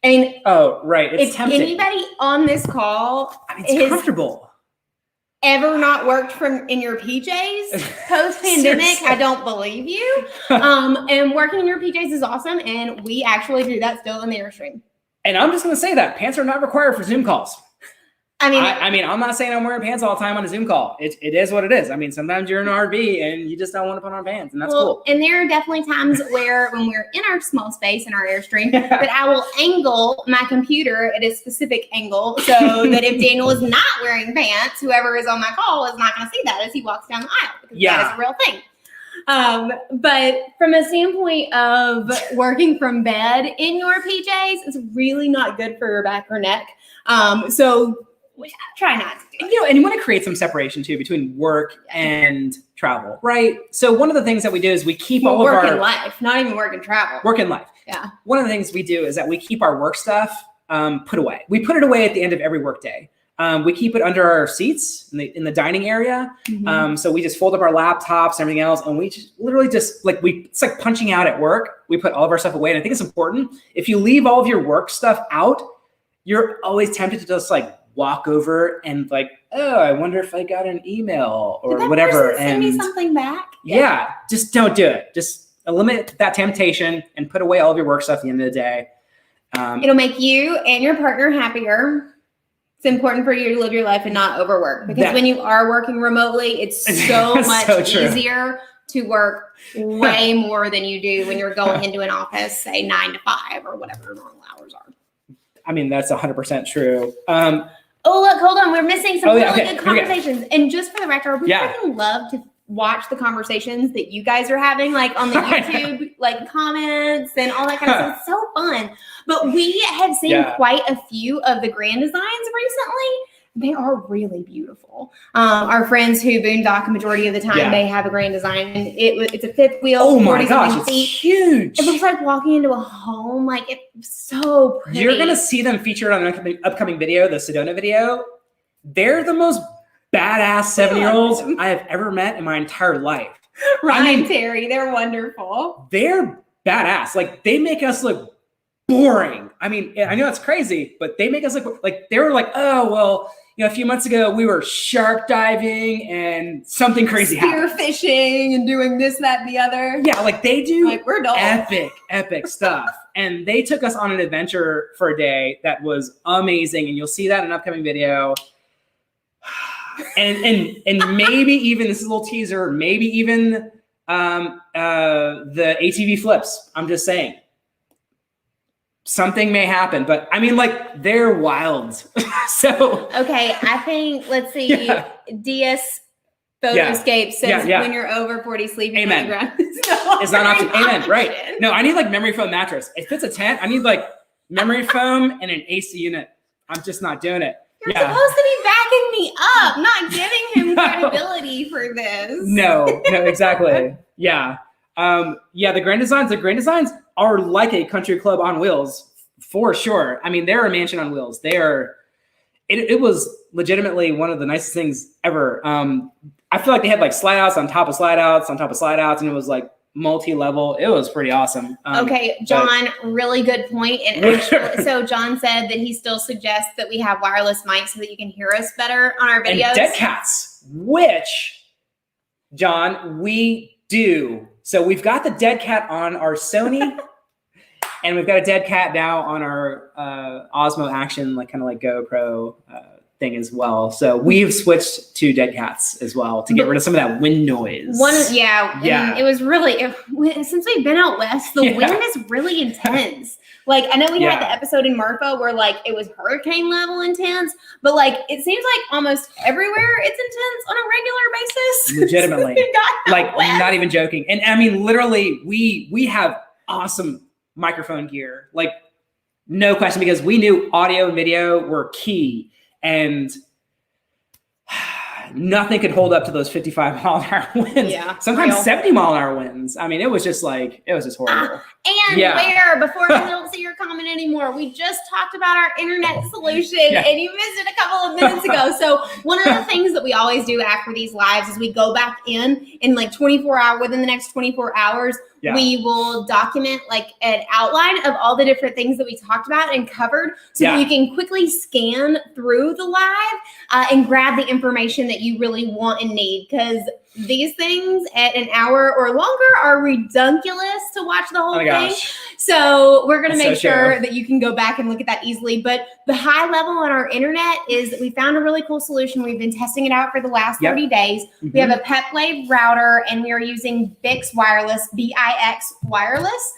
I mean, it's tempting. Anybody on this call it's comfortable. Ever not worked in your PJs post-pandemic, I don't believe you. And working in your PJs is awesome, and we actually do that still in the Airstream. And I'm just going to say that pants are not required for Zoom calls. I mean, I'm not saying I'm wearing pants all the time on a Zoom call. It is what it is. I mean, sometimes you're in an RV and you just don't want to put on pants, and that's cool. And there are definitely times where when we're in our small space in our Airstream, that I will angle my computer at a specific angle so that if Daniel is not wearing pants, whoever is on my call is not going to see that as he walks down the aisle, because that is a real thing. But from a standpoint of working from bed in your PJs, it's really not good for your back or neck. So try not to do it. And you want to create some separation too between work and travel, right? So one of the things that we do is we keep all of our work in life, not even work and travel. Work in life. Yeah. One of the things we do is that we keep our work stuff put away. We put it away at the end of every work day. We keep it under our seats in the dining area. Mm-hmm. So we just fold up our laptops and everything else, and we just literally it's like punching out at work. We put all of our stuff away, and I think it's important. If you leave all of your work stuff out, you're always tempted to just like walk over and like, oh, I wonder if I got an email or Did that whatever. person send me something back? Yeah, just don't do it. Just eliminate that temptation and put away all of your work stuff at the end of the day. It'll make you and your partner happier. It's important for you to live your life and not overwork, because when you are working remotely, it's so much easier to work way more than you do when you're going into an office, say 9 to 5 or whatever normal hours are. I mean, that's 100% true. Oh, look, hold on. We're missing some really good conversations. And just for the record, we freaking love to watch the conversations that you guys are having, like on the YouTube, like comments and all that kind of stuff. It's so fun. But we have seen quite a few of the grand designs recently. They are really beautiful. Our friends who boondock a majority of the time, they have a grand design. And it's a fifth wheel. Oh my gosh, it's huge. It looks like walking into a home. Like, it's so pretty. You're going to see them featured on an upcoming video, the Sedona video. They're the most badass 7-year-olds I have ever met in my entire life. Ryan, Terry, they're wonderful. They're badass. Like, they make us look boring. I mean, I know it's crazy, but they make us look like they were like, oh, well, you know, a few months ago we were shark diving and something crazy happened. Spearfishing and doing this, that, and the other. Yeah, like they do like, we're epic stuff. And they took us on an adventure for a day that was amazing. And you'll see that in an upcoming video. And maybe even, this is a little teaser, maybe even the ATV flips. I'm just saying. Something may happen, but I mean, like, they're wild. So okay, I think, let's see, DS Photoscape says when you're over 40 sleeping on the ground. It's not an option. Amen. Right. No, I need like memory foam mattress. If it's a tent, I need like memory foam and an AC unit. I'm just not doing it. You're supposed to be backing me up, not giving him credibility for this. No, exactly. The grand designs are like a country club on wheels for sure. I mean, they're a mansion on wheels. It was legitimately one of the nicest things ever. I feel like they had like slide outs on top of slide outs on top of slide outs, and it was like multi-level. It was pretty awesome. Okay, John, really good point. And actually, so John said that he still suggests that we have wireless mics so that you can hear us better on our videos. And dead cats, which, John, we do. So we've got the dead cat on our Sony, and we've got a dead cat now on our Osmo Action, like kind of like GoPro thing as well. So we've switched to dead cats as well to get rid of some of that wind noise. It was really, since we've been out west, the wind is really intense. Like, I know we had the episode in Marfa where like it was hurricane level intense, but like it seems like almost everywhere it's intense on a regular basis. Legitimately. Like, not even joking. And I mean, literally, we have awesome microphone gear, like no question, because we knew audio and video were key, and nothing could hold up to those 55 mile an hour winds. Sometimes 70 mile an hour winds. I mean, it was just horrible. Before I don't see your comment anymore, we just talked about our internet solution and you missed it a couple of minutes ago. So one of the things that we always do after these lives is we go back in like 24 hours, within the next 24 hours, we will document like an outline of all the different things that we talked about and covered, so that you can quickly scan through the live and grab the information that you really want and need. Because these things at an hour or longer are redunculous to watch the whole thing. So we're going to make sure that you can go back and look at that easily. But the high level on our internet is that we found a really cool solution. We've been testing it out for the last 30 days. We have a PetBlade router, and we are using Bix Wireless, BIX Wireless,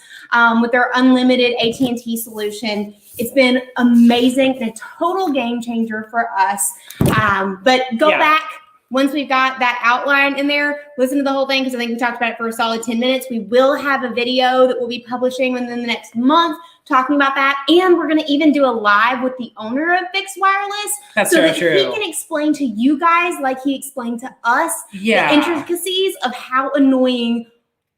with their unlimited AT&T solution. It's been amazing and a total game changer for us. But go back. Once we've got that outline in there, listen to the whole thing, because I think we talked about it for a solid 10 minutes. We will have a video that we'll be publishing within the next month talking about that. And we're going to even do a live with the owner of Bix Wireless. That's so very that true. He can explain to you guys, like he explained to us, the intricacies of how annoying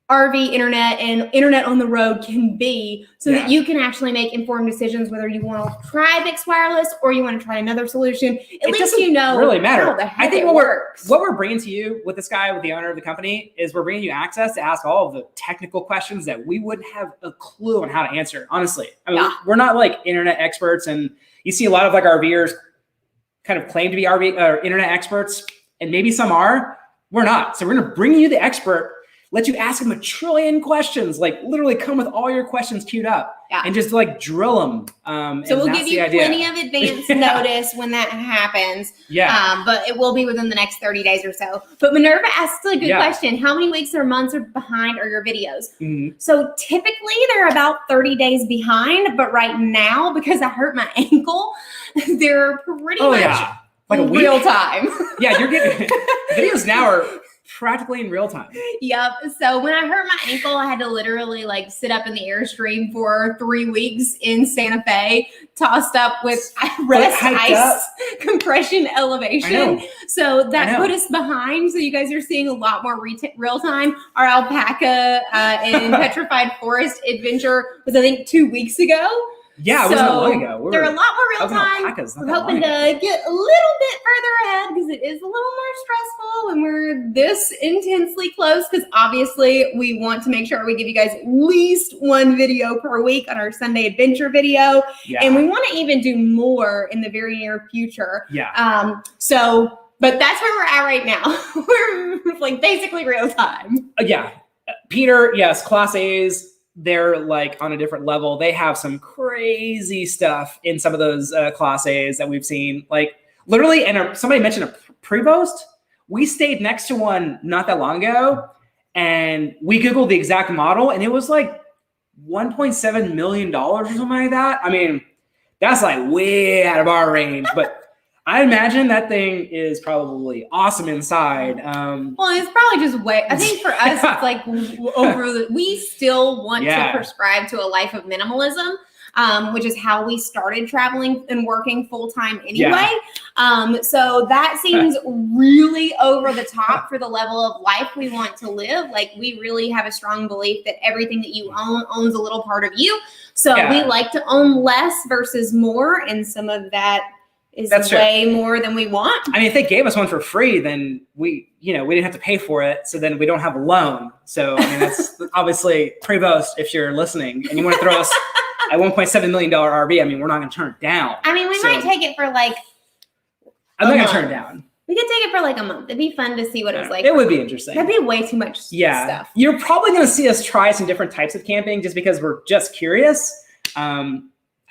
RV internet and internet on the road can be, so that you can actually make informed decisions whether you want to try Bix Wireless or you want to try another solution. At least you know really matter. I think what works. We're bringing to you with this guy, with the owner of the company, is we're bringing you access to ask all of the technical questions that we wouldn't have a clue on how to answer. Honestly, I mean, we're not like internet experts, and you see a lot of like RVers kind of claim to be RV or internet experts, and maybe some are. We're not. So we're going to bring you the expert. let you ask them a trillion questions, like literally come with all your questions queued up and just like drill them. So we'll give you plenty of advance notice when that happens. But it will be within the next 30 days or so. But Minerva asks a good question. How many weeks or months are behind are your videos? So typically they're about 30 days behind, but right now, because I hurt my ankle, they're pretty much like a real time. You're getting videos now are practically in real time. Yep. So when I hurt my ankle, I had to literally like sit up in the Airstream for 3 weeks in Santa Fe, tossed up with rest ice compression elevation. So that put us behind. So you guys are seeing a lot more real time. Our alpaca and petrified forest adventure was, I think, 2 weeks ago. Yeah, it wasn't long ago. They're a lot more real time. We're hoping to get a little bit further ahead because it is a little more stressful when we're this intensely close, because obviously we want to make sure we give you guys at least one video per week on our Sunday adventure video. And we want to even do more in the very near future. But that's where we're at right now. We're like basically real time. Peter, yes, Class A's. They're like on a different level. They have some crazy stuff in some of those Class A's that we've seen. Like literally, and somebody mentioned a Prevost. We stayed next to one not that long ago, and we Googled the exact model, and it was like $1.7 million or something like that. I mean, that's like way out of our range, but I imagine that thing is probably awesome inside. Well, it's probably just I think for us, it's like we still want to prescribe to a life of minimalism, which is how we started traveling and working full time anyway. So that seems really over the top for the level of life we want to live. Like we really have a strong belief that everything that you own owns a little part of you. So we like to own less versus more, and some of that is way more than we want. I mean, if they gave us one for free, then we didn't have to pay for it. So then we don't have a loan. So I mean, that's obviously Prevost, if you're listening and you want to throw us a $1.7 million RV. I mean, we're not going to turn it down. I mean, we might take it for like. I'm not going to turn it down. We could take it for like a month. It'd be fun to see what it was like. It would be interesting. That'd be way too much stuff. You're probably going to see us try some different types of camping just because we're just curious. I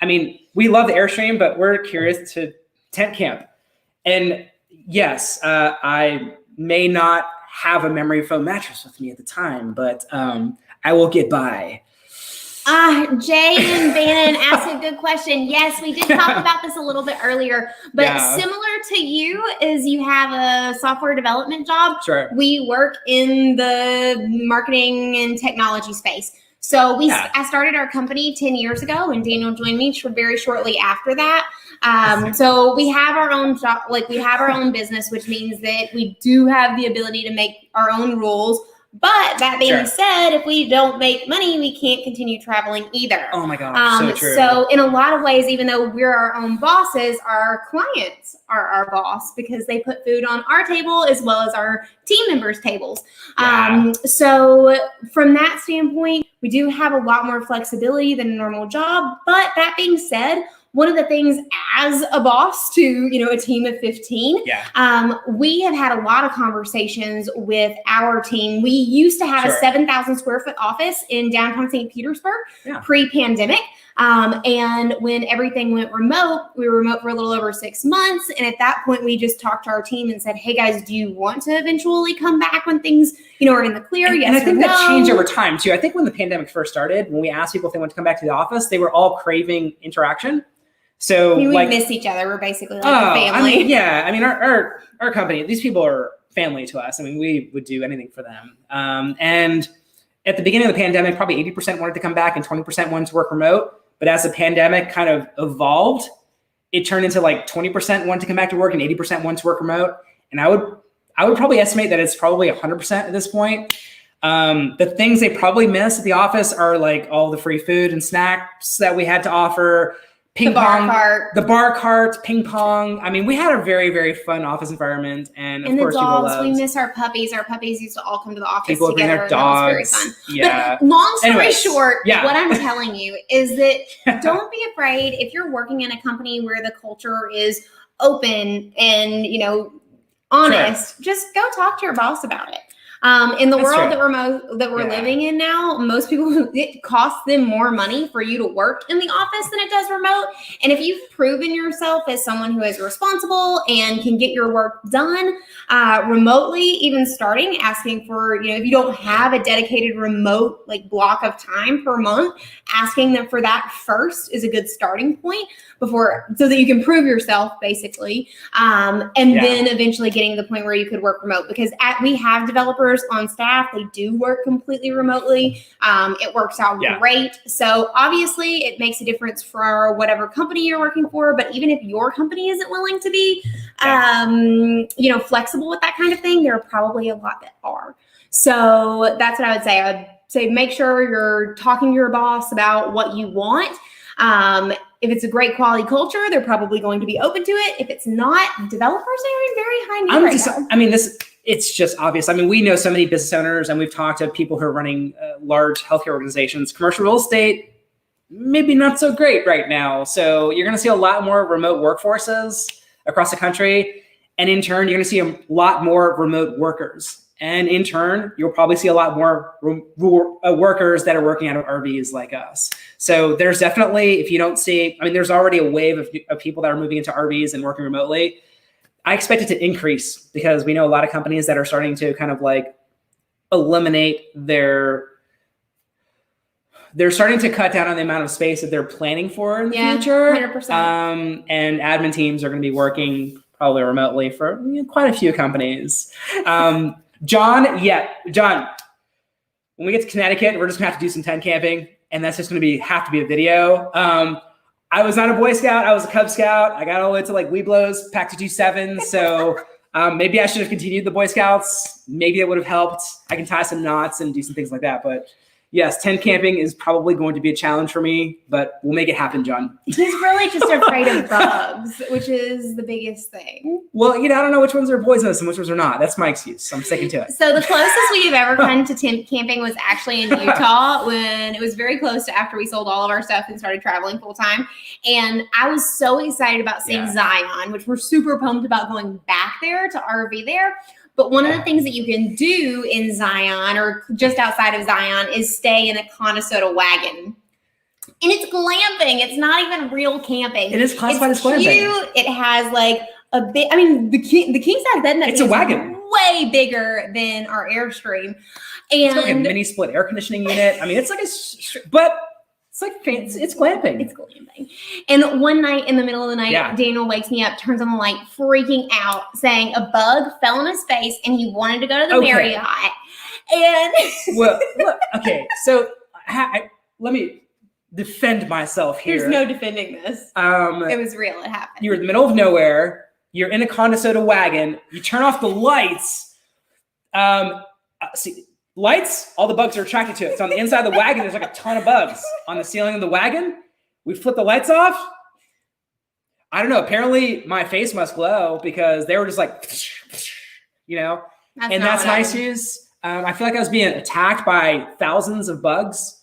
mean, we love the Airstream, but we're curious to tent camp. And yes, I may not have a memory foam mattress with me at the time, but I will get by. Jay and Bannon asked a good question. Yes, we did talk about this a little bit earlier, but similar to you is you have a software development job. Sure. We work in the marketing and technology space. So I started our company 10 years ago, and Daniel joined me very shortly after that. So we have our own job, like we have our own business, which means that we do have the ability to make our own rules. But that being said, if we don't make money, we can't continue traveling either. Oh my gosh, so true. So in a lot of ways, even though we're our own bosses, our clients are our boss because they put food on our table as well as our team members' tables. So from that standpoint, we do have a lot more flexibility than a normal job. But that being said, one of the things as a boss to, a team of 15, we have had a lot of conversations with our team. We used to have a 7,000 square foot office in downtown St. Petersburg pre-pandemic. And when everything went remote, we were remote for a little over 6 months. And at that point, we just talked to our team and said, hey guys, do you want to eventually come back when things, are in the clear? And I think that changed over time too. I think when the pandemic first started, when we asked people if they wanted to come back to the office, they were all craving interaction. So we miss each other. We're basically like a family. I mean, our company, these people are family to us. I mean, we would do anything for them. And at the beginning of the pandemic, probably 80% wanted to come back and 20% wanted to work remote. But as the pandemic kind of evolved, it turned into like 20% wanted to come back to work and 80% wanted to work remote. And I would probably estimate that it's probably 100% at this point. The things they probably miss at the office are like all the free food and snacks that we had to offer. The bar cart, ping pong. I mean, we had a very, very fun office environment, and of course, the dogs. People we miss our puppies. Our puppies used to all come to the office people together. Bring their dogs. That was very fun. Yeah. But long story short, what I'm telling you is that don't be afraid if you're working in a company where the culture is open and honest. Just go talk to your boss about it. In the That's world true. that we're Yeah. living in now, most people, it costs them more money for you to work in the office than it does remote. And if you've proven yourself as someone who is responsible and can get your work done remotely, even starting asking for, if you don't have a dedicated remote like block of time per month, asking them for that first is a good starting point so that you can prove yourself basically. And then eventually getting to the point where you could work remote, because we have developers on staff. They do work completely remotely. It works out great. So obviously it makes a difference for whatever company you're working for. But even if your company isn't willing to be, flexible with that kind of thing, there are probably a lot that are. So that's what I would say. I would say make sure you're talking to your boss about what you want. If it's a great quality culture, they're probably going to be open to it. If it's not, developers are in very high need now. It's just obvious. I mean, we know so many business owners, and we've talked to people who are running large healthcare organizations. Commercial real estate, maybe not so great right now. So you're going to see a lot more remote workforces across the country. And in turn, you're going to see a lot more remote workers. And in turn, you'll probably see a lot more workers that are working out of RVs like us. So there's definitely, if you don't see, there's already a wave of people that are moving into RVs and working remotely. I expect it to increase because we know a lot of companies that are starting to kind of like eliminate they're starting to cut down on the amount of space that they're planning for in the future. 100%. And admin teams are going to be working probably remotely for quite a few companies. John, when we get to Connecticut, we're just gonna have to do some tent camping, and that's just gonna have to be a video. I was not a Boy Scout, I was a Cub Scout. I got all the way to like Weeblos, Pack to do 7. So maybe I should have continued the Boy Scouts. Maybe it would have helped. I can tie some knots and do some things like that. But yes, tent camping is probably going to be a challenge for me, but we'll make it happen, John. He's really just afraid of bugs, which is the biggest thing. Well, I don't know which ones are poisonous and which ones are not. That's my excuse. I'm sticking to it. So the closest we have ever gone to tent camping was actually in Utah, when it was very close to after we sold all of our stuff and started traveling full time. And I was so excited about seeing Zion, which we're super pumped about going back there to RV there. But one of the things that you can do in Zion or just outside of Zion is stay in a Conestoga wagon. And it's glamping. It's not even real camping. It is classified as glamping. Cute. It has like a bit, the king size bed in that it's a wagon. Way bigger than our Airstream. And it's like a mini split air conditioning unit. It's like but it's like fancy. It's glamping. It's glamping. And one night in the middle of the night, Daniel wakes me up, turns on the light, freaking out, saying a bug fell on his face and he wanted to go to the Marriott. And well, look, okay, so let me defend myself here. There's no defending this. It was real. It happened. You're in the middle of nowhere. You're in a Conestoga wagon. You turn off the lights. Lights, all the bugs are attracted to it. So on the inside of the wagon, there's like a ton of bugs. On the ceiling of the wagon, we flip the lights off. I don't know. Apparently, my face must glow because they were just like, that's my excuse. I feel like I was being attacked by thousands of bugs.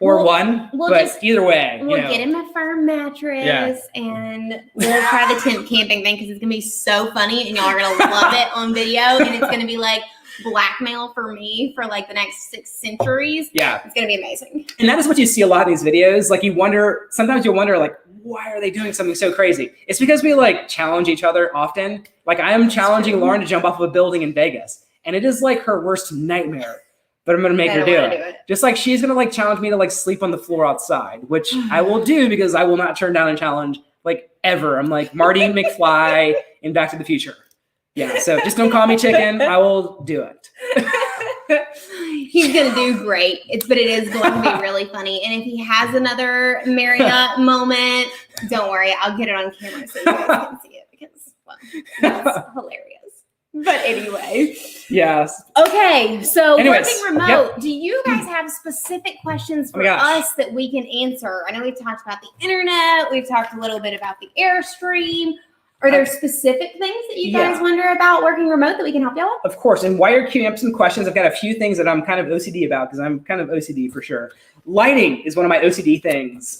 Or one, but either way. We'll get him a firm mattress and we'll try the tent camping thing because it's going to be so funny and y'all are going to love it on video. And it's going to be like blackmail for me for like the next 6 centuries. Yeah. It's going to be amazing. And that is what you see a lot in these videos. Like sometimes you'll wonder like, why are they doing something so crazy? It's because we like challenge each other often. Like I am challenging Lauren to jump off of a building in Vegas. And it is like her worst nightmare. But I'm going to make her do it. Just like she's going to like challenge me to like sleep on the floor outside, which I will do because I will not turn down a challenge like ever. I'm like Marty McFly in Back to the Future. Yeah. So just don't call me chicken. I will do it. He's going to do great. But it is going to be really funny. And if he has another Marriott moment, don't worry. I'll get it on camera so you guys can see it because that's hilarious. But anyway. Yes. Okay. So anyways, working remote, do you guys have specific questions for us that we can answer? I know we've talked about the internet. We've talked a little bit about the Airstream. Are there specific things that you guys wonder about working remote that we can help y'all with? Of course. And while you're queuing up some questions, I've got a few things that I'm kind of OCD about because I'm kind of OCD for sure. Lighting is one of my OCD things.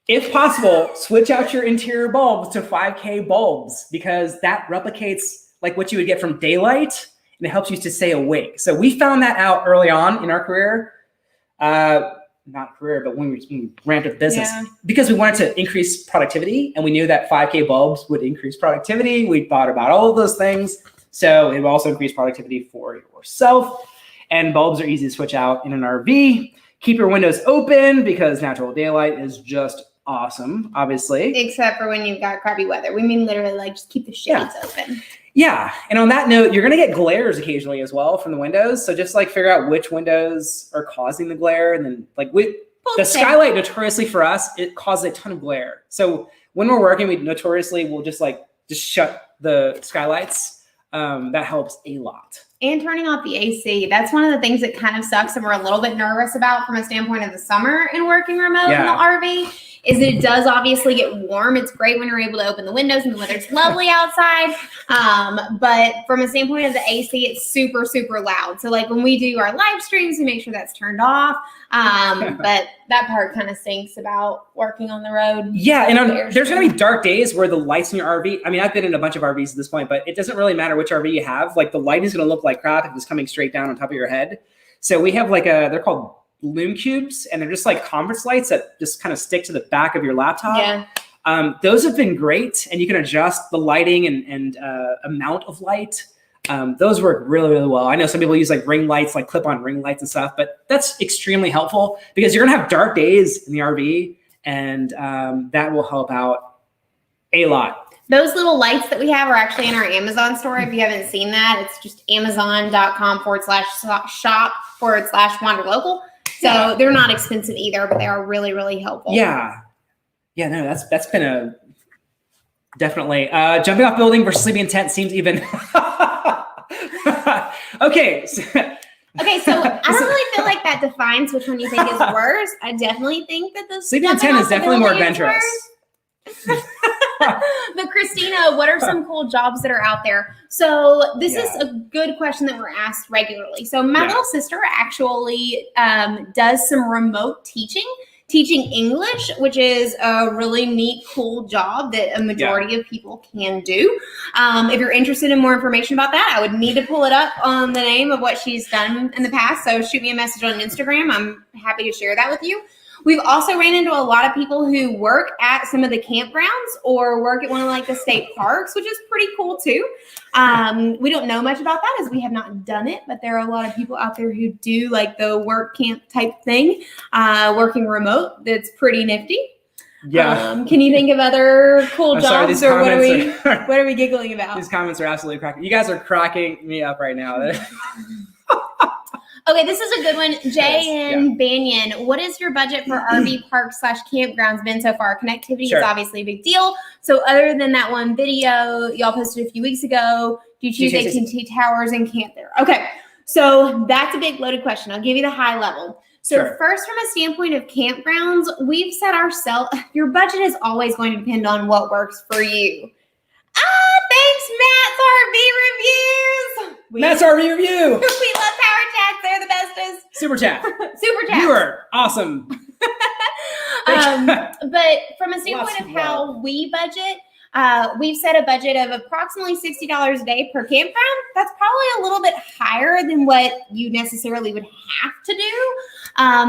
If possible, switch out your interior bulbs to 5K bulbs because that replicates like what you would get from daylight, and it helps you to stay awake. So we found that out early on in our career. Not career, but when we ramped up the business, because we wanted to increase productivity, and we knew that 5K bulbs would increase productivity. We thought about all of those things. So it will also increase productivity for yourself. And bulbs are easy to switch out in an RV. Keep your windows open because natural daylight is just awesome, obviously. Except for when you've got crappy weather. We mean literally like just keep the shades open. Yeah. And on that note, you're going to get glares occasionally as well from the windows. So just like figure out which windows are causing the glare. And then like the skylight, notoriously for us, it causes a ton of glare. So when we're working, we notoriously will just shut the skylights. That helps a lot. And turning off the AC. That's one of the things that kind of sucks and we're a little bit nervous about from a standpoint of the summer and working remote in the RV. Is that it does obviously get warm. It's great when you're able to open the windows and the weather's lovely outside. But from a standpoint of the AC, it's super, super loud. So like when we do our live streams, we make sure that's turned off. But that part kind of stinks about working on the road. Yeah, and there's going to be dark days where the lights in your RV, I mean, I've been in a bunch of RVs at this point, but it doesn't really matter which RV you have. Like the light is going to look like crap if it's coming straight down on top of your head. So we have they're called Lume cubes, and they're just like conference lights that just kind of stick to the back of your laptop. Yeah. Those have been great, and you can adjust the lighting and amount of light. Those work really, really well. I know some people use like ring lights, like clip-on ring lights and stuff, but that's extremely helpful because you're gonna have dark days in the RV, and that will help out a lot. Those little lights that we have are actually in our Amazon store. If you haven't seen that, it's just amazon.com/shop/wanderlocal. So they're not expensive either, but they are really, really helpful. Yeah. Yeah, no, that's been a definitely jumping off building versus sleeping in tent seems even. Okay. So I don't really feel like that defines which one you think is worse. I definitely think that the sleeping in tent is definitely more adventurous. But Christina, what are some cool jobs that are out there? So this is a good question that we're asked regularly. So my little sister actually does some remote teaching English, which is a really neat, cool job that a majority of people can do. If you're interested in more information about that, I would need to pull it up on the name of what she's done in the past. So shoot me a message on Instagram. I'm happy to share that with you. We've also ran into a lot of people who work at some of the campgrounds or work at one of like the state parks, which is pretty cool too. We don't know much about that as we have not done it, but there are a lot of people out there who do like the work camp type thing, working remote. That's pretty nifty. Yeah. Can you think of other cool jobs, or what are we giggling about? These comments are absolutely cracking. You guys are cracking me up right now. Okay, this is a good one. Jay and Banyan, what is your budget for RV parks / campgrounds been so far? Connectivity is obviously a big deal. So other than that one video y'all posted a few weeks ago, do you choose AT&T towers and camp there? Okay, so that's a big loaded question. I'll give you the high level. So first, from a standpoint of campgrounds, we've set ourselves, your budget is always going to depend on what works for you. Thanks, Matt's RV Reviews. Matt's RV Review. We love Power Chats. They're the bestest. Super chat. Super chat. You are awesome. But from a standpoint of how we budget, we've set a budget of approximately $60 a day per campground. That's probably a little bit higher than what you necessarily would have to do.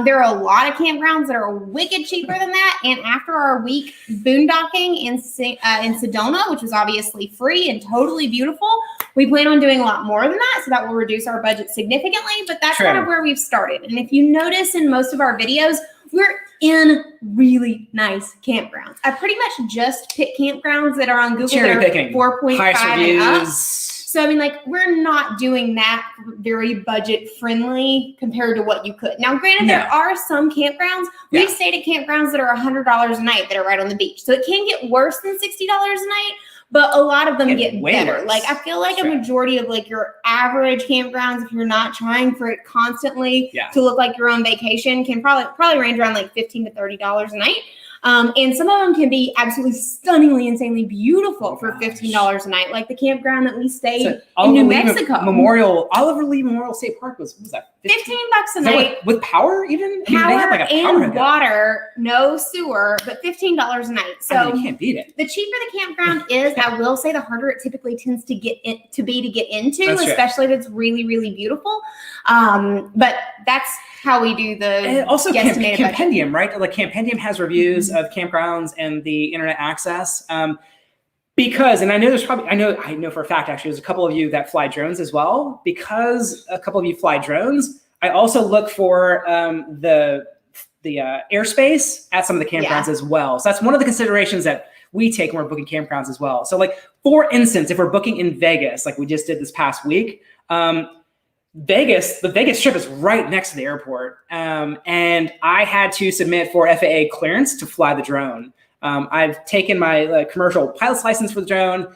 There are a lot of campgrounds that are wicked cheaper than that. And after our week boondocking in Sedona, which was obviously free and totally beautiful, we plan on doing a lot more than that. So that will reduce our budget significantly. But that's kind of where we've started. And if you notice in most of our videos, we're in really nice campgrounds. I pretty much just pick campgrounds that are on Google that are 4.5 and up. So, I mean, like, we're not doing that very budget friendly compared to what you could. Now, granted, there are some campgrounds. We've stayed at campgrounds that are $100 a night that are right on the beach. So it can get worse than $60 a night, but a lot of them get better. Like, I feel like a majority of like your average campgrounds, if you're not trying for it constantly to look like you're on vacation, can probably range around like $15 to $30 a night. And some of them can be absolutely stunningly, insanely beautiful for $15 a night, like the campground that we stayed in New Mexico. Oliver Lee Memorial State Park was that $15 a Is that night. with power even? I mean, they have Power like a power and hookup. water, no sewer, but $15 a night. So I mean, you can't beat it. the cheaper the campground is, I will say the harder it typically tends to get into, That's true. especially if it's really, really beautiful. But that's how we do the And also guesstimated budget. Campendium, right? Like Campendium has reviews of campgrounds and the internet access. Because, and I know there's probably, I know for a fact, actually, there's a couple of you that fly drones as well. Because a couple of you fly drones, I also look for the airspace at some of the campgrounds as well. So that's one of the considerations that we take when we're booking campgrounds as well. So like, for instance, if we're booking in Vegas, like we just did this past week, the Vegas trip is right next to the airport. And I had to submit for FAA clearance to fly the drone. I've taken my commercial pilot's license for the drone,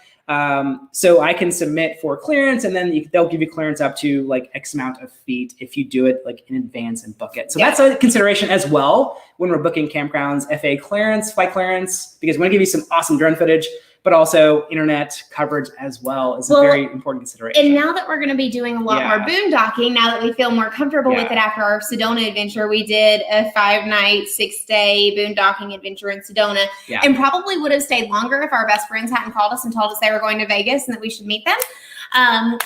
so I can submit for clearance, and then they'll give you clearance up to like X amount of feet if you do it like in advance and book it. So that's a consideration as well when we're booking campgrounds, FAA clearance, flight clearance, because we want to give you some awesome drone footage, but also internet coverage as well is a very important consideration. And now that we're going to be doing a lot more boondocking, now that we feel more comfortable with it after our Sedona adventure, we did a 5-night, 6-day boondocking adventure in Sedona, and probably would have stayed longer if our best friends hadn't called us and told us they were going to Vegas and that we should meet them.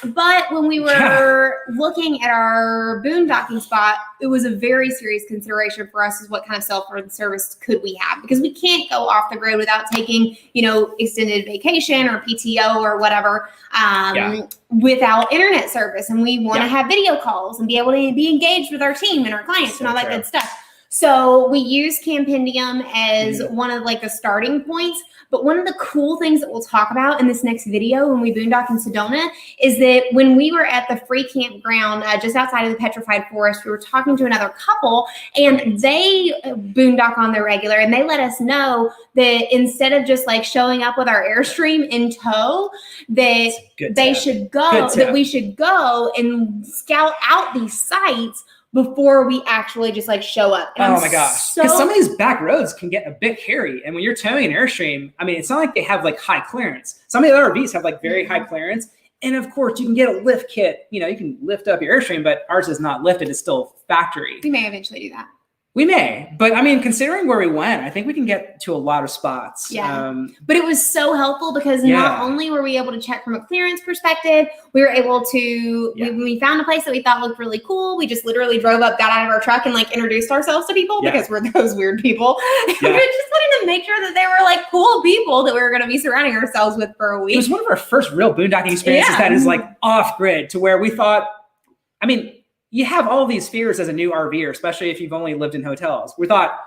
But when we were looking at our boondocking spot, it was a very serious consideration for us is what kind of cell phone service could we have, because we can't go off the grid without taking, extended vacation or PTO or whatever, without internet service. And we want to have video calls and be able to be engaged with our team and our clients and all that good stuff. So we use Campendium as one of like the starting points. But one of the cool things that we'll talk about in this next video when we boondock in Sedona is that when we were at the free campground just outside of the Petrified Forest, we were talking to another couple, and they boondock on their regular, and they let us know that instead of just like showing up with our Airstream in tow, that we should go and scout out these sites before we actually just like show up. And oh my gosh. Because some of these back roads can get a bit hairy. And when you're towing an Airstream, I mean, it's not like they have like high clearance. Some of the other RVs have like very high clearance. And of course you can get a lift kit. You can lift up your Airstream, but ours is not lifted. It's still factory. We may eventually do that. We may, but I mean, considering where we went, I think we can get to a lot of spots. But it was so helpful because not only were we able to check from a clearance perspective, we were able to, when we found a place that we thought looked really cool, we just literally drove up, got out of our truck, and like introduced ourselves to people because we're those weird people. We just wanted to make sure that they were like cool people that we were going to be surrounding ourselves with for a week. It was one of our first real boondocking experiences that is like off grid, to where we thought, I mean, you have all these fears as a new RVer, especially if you've only lived in hotels. We thought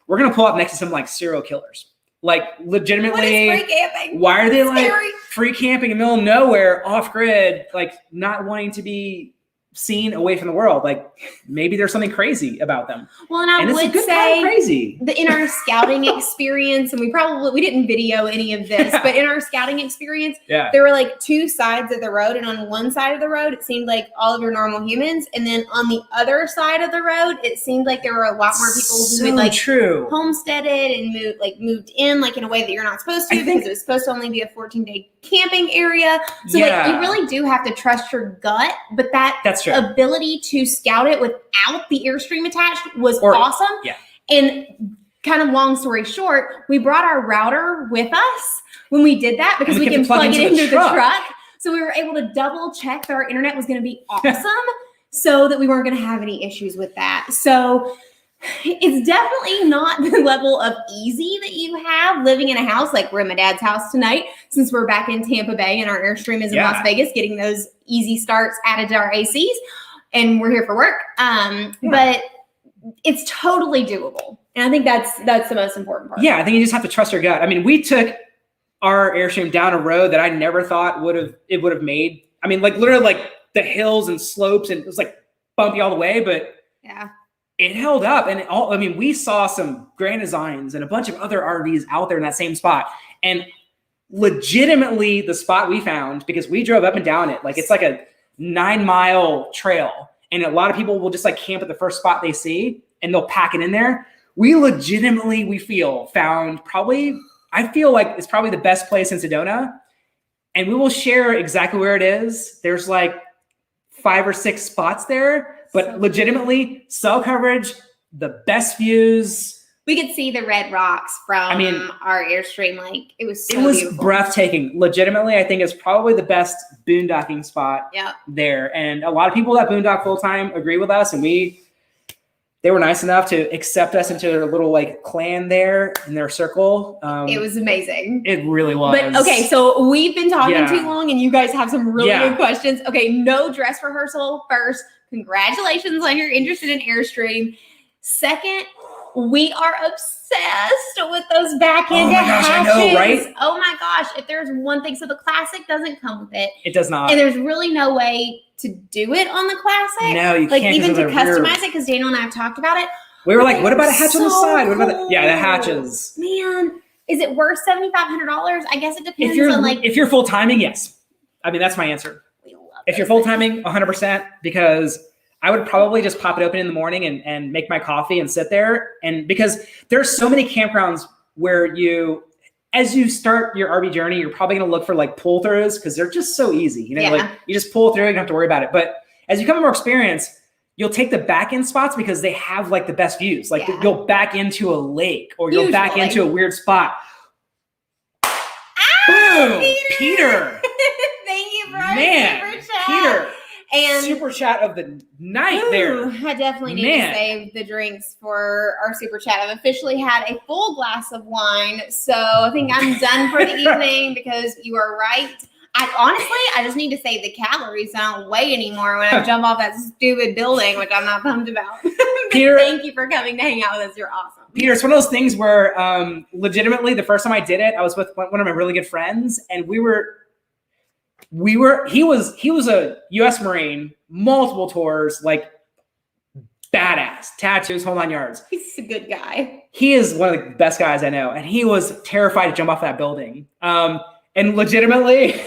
we're going to pull up next to some like serial killers. Like legitimately, what is free camping? Why are they like free camping in the middle of nowhere, off grid, like not wanting to be seen away from the world? Like maybe there's something crazy about them. Well, and I would say that in our scouting experience, and we didn't video any of this, but in our scouting experience, there were like two sides of the road, and on one side of the road, it seemed like all of your normal humans, and then on the other side of the road, it seemed like there were a lot more people who had like homesteaded and moved in like in a way that you're not supposed to, because it was supposed to only be a 14-day camping area. So like you really do have to trust your gut, but that's ability to scout it without the Airstream attached was awesome. And kind of long story short, we brought our router with us when we did that because we can plug it into the truck. So we were able to double check that our internet was going to be awesome so that we weren't going to have any issues with that. So it's definitely not the level of easy that you have living in a house. Like we're at my dad's house tonight, since we're back in Tampa Bay and our Airstream is in Las Vegas, getting those easy starts added to our ACs, and we're here for work. But it's totally doable. And I think that's the most important part. Yeah, I think you just have to trust your gut. I mean, we took our Airstream down a road that I never thought would have made. I mean, like literally like the hills and slopes, and it was like bumpy all the way, but it held up. And we saw some Grand Designs and a bunch of other RVs out there in that same spot. And legitimately the spot we found, because we drove up and down it, like it's like a 9-mile trail. And a lot of people will just like camp at the first spot they see and they'll pack it in there. We legitimately, found I feel like it's probably the best place in Sedona. And we will share exactly where it is. There's like 5 or 6 spots there But So legitimately, cell coverage, the best views. we could see the red rocks from our Airstream. Like it was so beautiful. Breathtaking. Legitimately, I think it's probably the best boondocking spot there. And a lot of people that boondock full time agree with us, and they were nice enough to accept us into their little like clan there in their circle. It was amazing. It really was. But okay, so we've been talking too long, and you guys have some really good questions. Okay, no dress rehearsal first. Congratulations on your interest in Airstream. Second, we are obsessed with those back end hatches. I know, right? Oh my gosh, if there's one thing, so the Classic doesn't come with it. It does not. And there's really no way to do it on the Classic. No, you like can't. Even to customize it, because Daniel and I have talked about it. We were like, what about a hatch on the side? Cool. What about the hatches? Man, is it worth $7,500? I guess it depends on like. If you're full timing, yes. I mean, that's my answer. We love if you're full timing, 100%, because I would probably just pop it open in the morning and make my coffee and sit there. And because there's so many campgrounds where as you start your RV journey, you're probably going to look for like pull throughs because they're just so easy. Like you just pull through, you don't have to worry about it. But as you become more experienced, you'll take the back end spots because they have like the best views. Like you'll back into a lake or you'll back into a weird spot. Boom! Peter! Thank you for our super chat. Peter! And super chat of the night there. I definitely need to save the drinks for our super chat. I've officially had a full glass of wine, so I think I'm done for the evening because you are right. I just need to save the calories. I don't weigh anymore when I jump off that stupid building, which I'm not pumped about. Peter, thank you for coming to hang out with us. You're awesome. Peter, it's one of those things where legitimately the first time I did it, I was with one of my really good friends, and he was a U.S. Marine, multiple tours, like badass, tattoos, whole 9 yards. He's a good guy. He is one of the best guys I know, and he was terrified to jump off that building. And legitimately,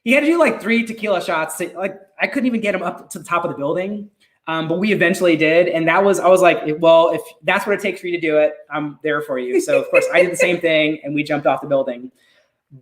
he had to do like 3 tequila shots. I couldn't even get him up to the top of the building, but we eventually did. And I was like, well, if that's what it takes for you to do it, I'm there for you. So of course I did the same thing, and we jumped off the building.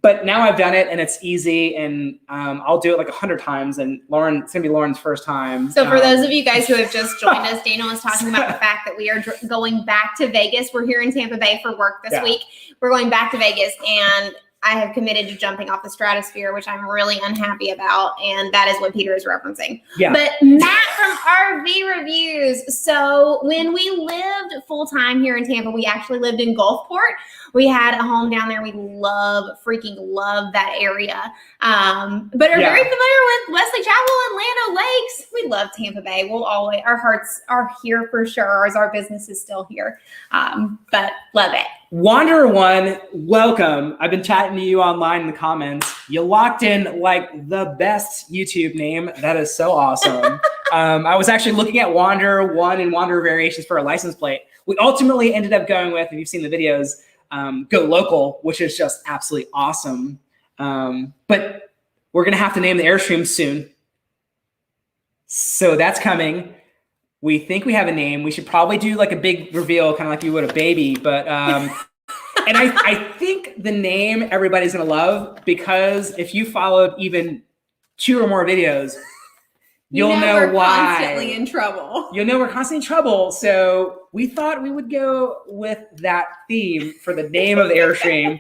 But now I've done it and it's easy, and I'll do it like 100 times. And it's going to be Lauren's first time. So for those of you guys who have just joined us, Daniel was talking about the fact that we are going back to Vegas. We're here in Tampa Bay for work this week. We're going back to Vegas, and I have committed to jumping off the stratosphere, which I'm really unhappy about. And that is what Peter is referencing. Yeah. But Matt from RV Reviews. So when we lived full time here in Tampa, we actually lived in Gulfport. We had a home down there. We freaking love that area. But are very familiar with Wesley Chapel and Lano Lakes. We love Tampa Bay. Our hearts are here for sure, as our business is still here. But love it. Wanderer One, welcome. I've been chatting to you online in the comments. You locked in like the best YouTube name. That is so awesome. I was actually looking at Wanderer One and Wanderer Variations for a license plate. We ultimately ended up going with, if you've seen the videos, Go Local, which is just absolutely awesome. But we're going to have to name the Airstream soon. So that's coming. We think we have a name. We should probably do like a big reveal, kind of like you would a baby. But and I think the name everybody's gonna love, because if you followed even 2 or more videos, you'll know we're why. Constantly in trouble. You'll know we're constantly in trouble. So we thought we would go with that theme for the name of the Airstream,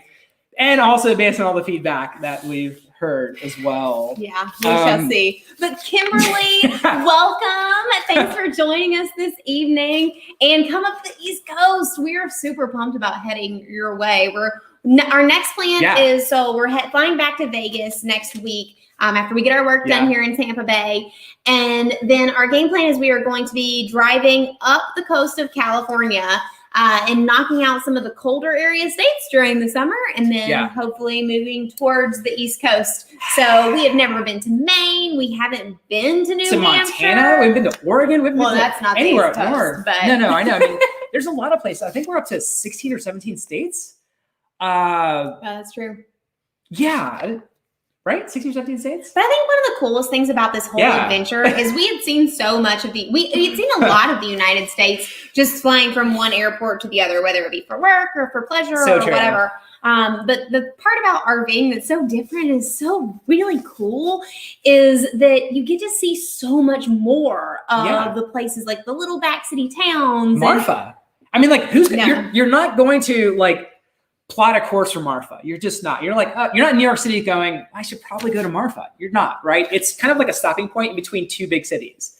and also based on all the feedback that we've heard as well. Yeah, we shall see. But Kimberly, welcome. Thanks for joining us this evening. And come up the East Coast. We are super pumped about heading your way. Our next plan is, so we're flying back to Vegas next week after we get our work done here in Tampa Bay. And then our game plan is we are going to be driving up the coast of California and knocking out some of the colder area states during the summer, and then hopefully moving towards the East Coast. So we have never been to Maine. We haven't been to New Hampshire. Montana. We've been to Oregon. We've been to that's not anywhere the East Coast, north. But No, I know. I mean, there's a lot of places. I think we're up to 16 or 17 states. that's true. Yeah. right? 16 or 17 states. But I think one of the coolest things about this whole adventure is we had seen so much of we had seen a lot of the United States just flying from one airport to the other, whether it be for work or for pleasure or whatever. But the part about RVing that's so different and so really cool is that you get to see so much more of the places, like the little back city towns. Marfa. I mean, like, you're not going to like plot a course for Marfa. You're just not. You're like, you're not in New York City going, I should probably go to Marfa. You're not, right? It's kind of like a stopping point in between two big cities.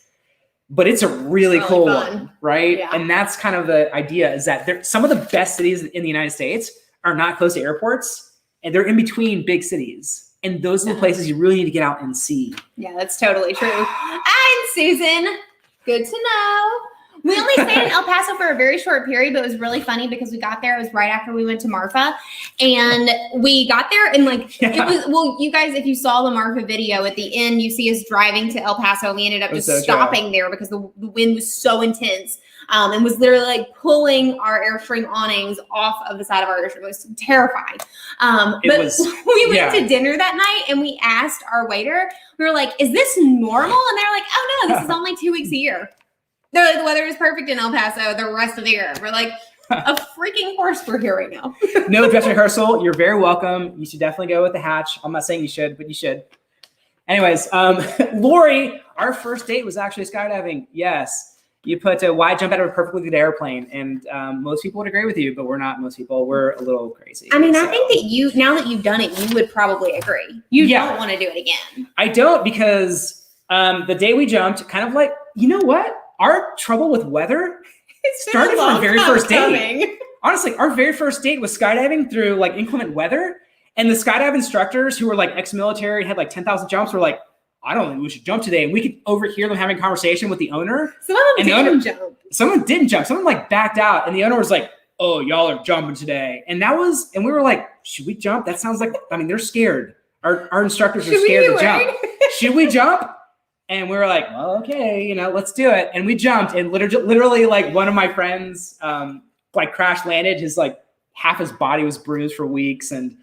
But it's a really cool one, right? Yeah. And that's kind of the idea, is that some of the best cities in the United States are not close to airports, and they're in between big cities. And those are the places you really need to get out and see. Yeah, that's totally true. And Susan, good to know. We only stayed in El Paso for a very short period, but it was really funny because we got there. It was right after we went to Marfa, and we got there and it was, well, you guys, if you saw the Marfa video at the end, you see us driving to El Paso. We ended up just stopping there because the wind was so intense. And was literally like pulling our Airstream awnings off of the side of our Airstream. It was terrifying. We went to dinner that night and we asked our waiter, we were like, is this normal? And they're like, oh no, this is only 2 weeks a year. They're like, the weather is perfect in El Paso the rest of the year. We're like, a freaking horse we're here right now. No dress rehearsal. You're very welcome. You should definitely go with the hatch. I'm not saying you should, but you should. Anyways, Lori, our first date was actually skydiving. Yes. You put why jump out of a perfectly good airplane, and most people would agree with you, but we're not most people. We're a little crazy. I mean, I think that now that you've done it, you would probably agree. You don't want to do it again. I don't, because the day we jumped, kind of like, you know what? Our trouble with weather started from our very first date. Honestly, our very first date was skydiving through like inclement weather, and the skydive instructors who were like ex-military and had like 10,000 jumps were like, I don't think we should jump today. And we could overhear them having a conversation with the owner. Some of them didn't jump. Someone didn't jump. Someone like backed out. And the owner was like, oh, y'all are jumping today. And and we were like, should we jump? That sounds like, I mean, they're scared. Our instructors are scared to jump. Should we jump? And we were like, well, okay, let's do it. And we jumped, and literally like one of my friends like crash landed. His like half his body was bruised for weeks. And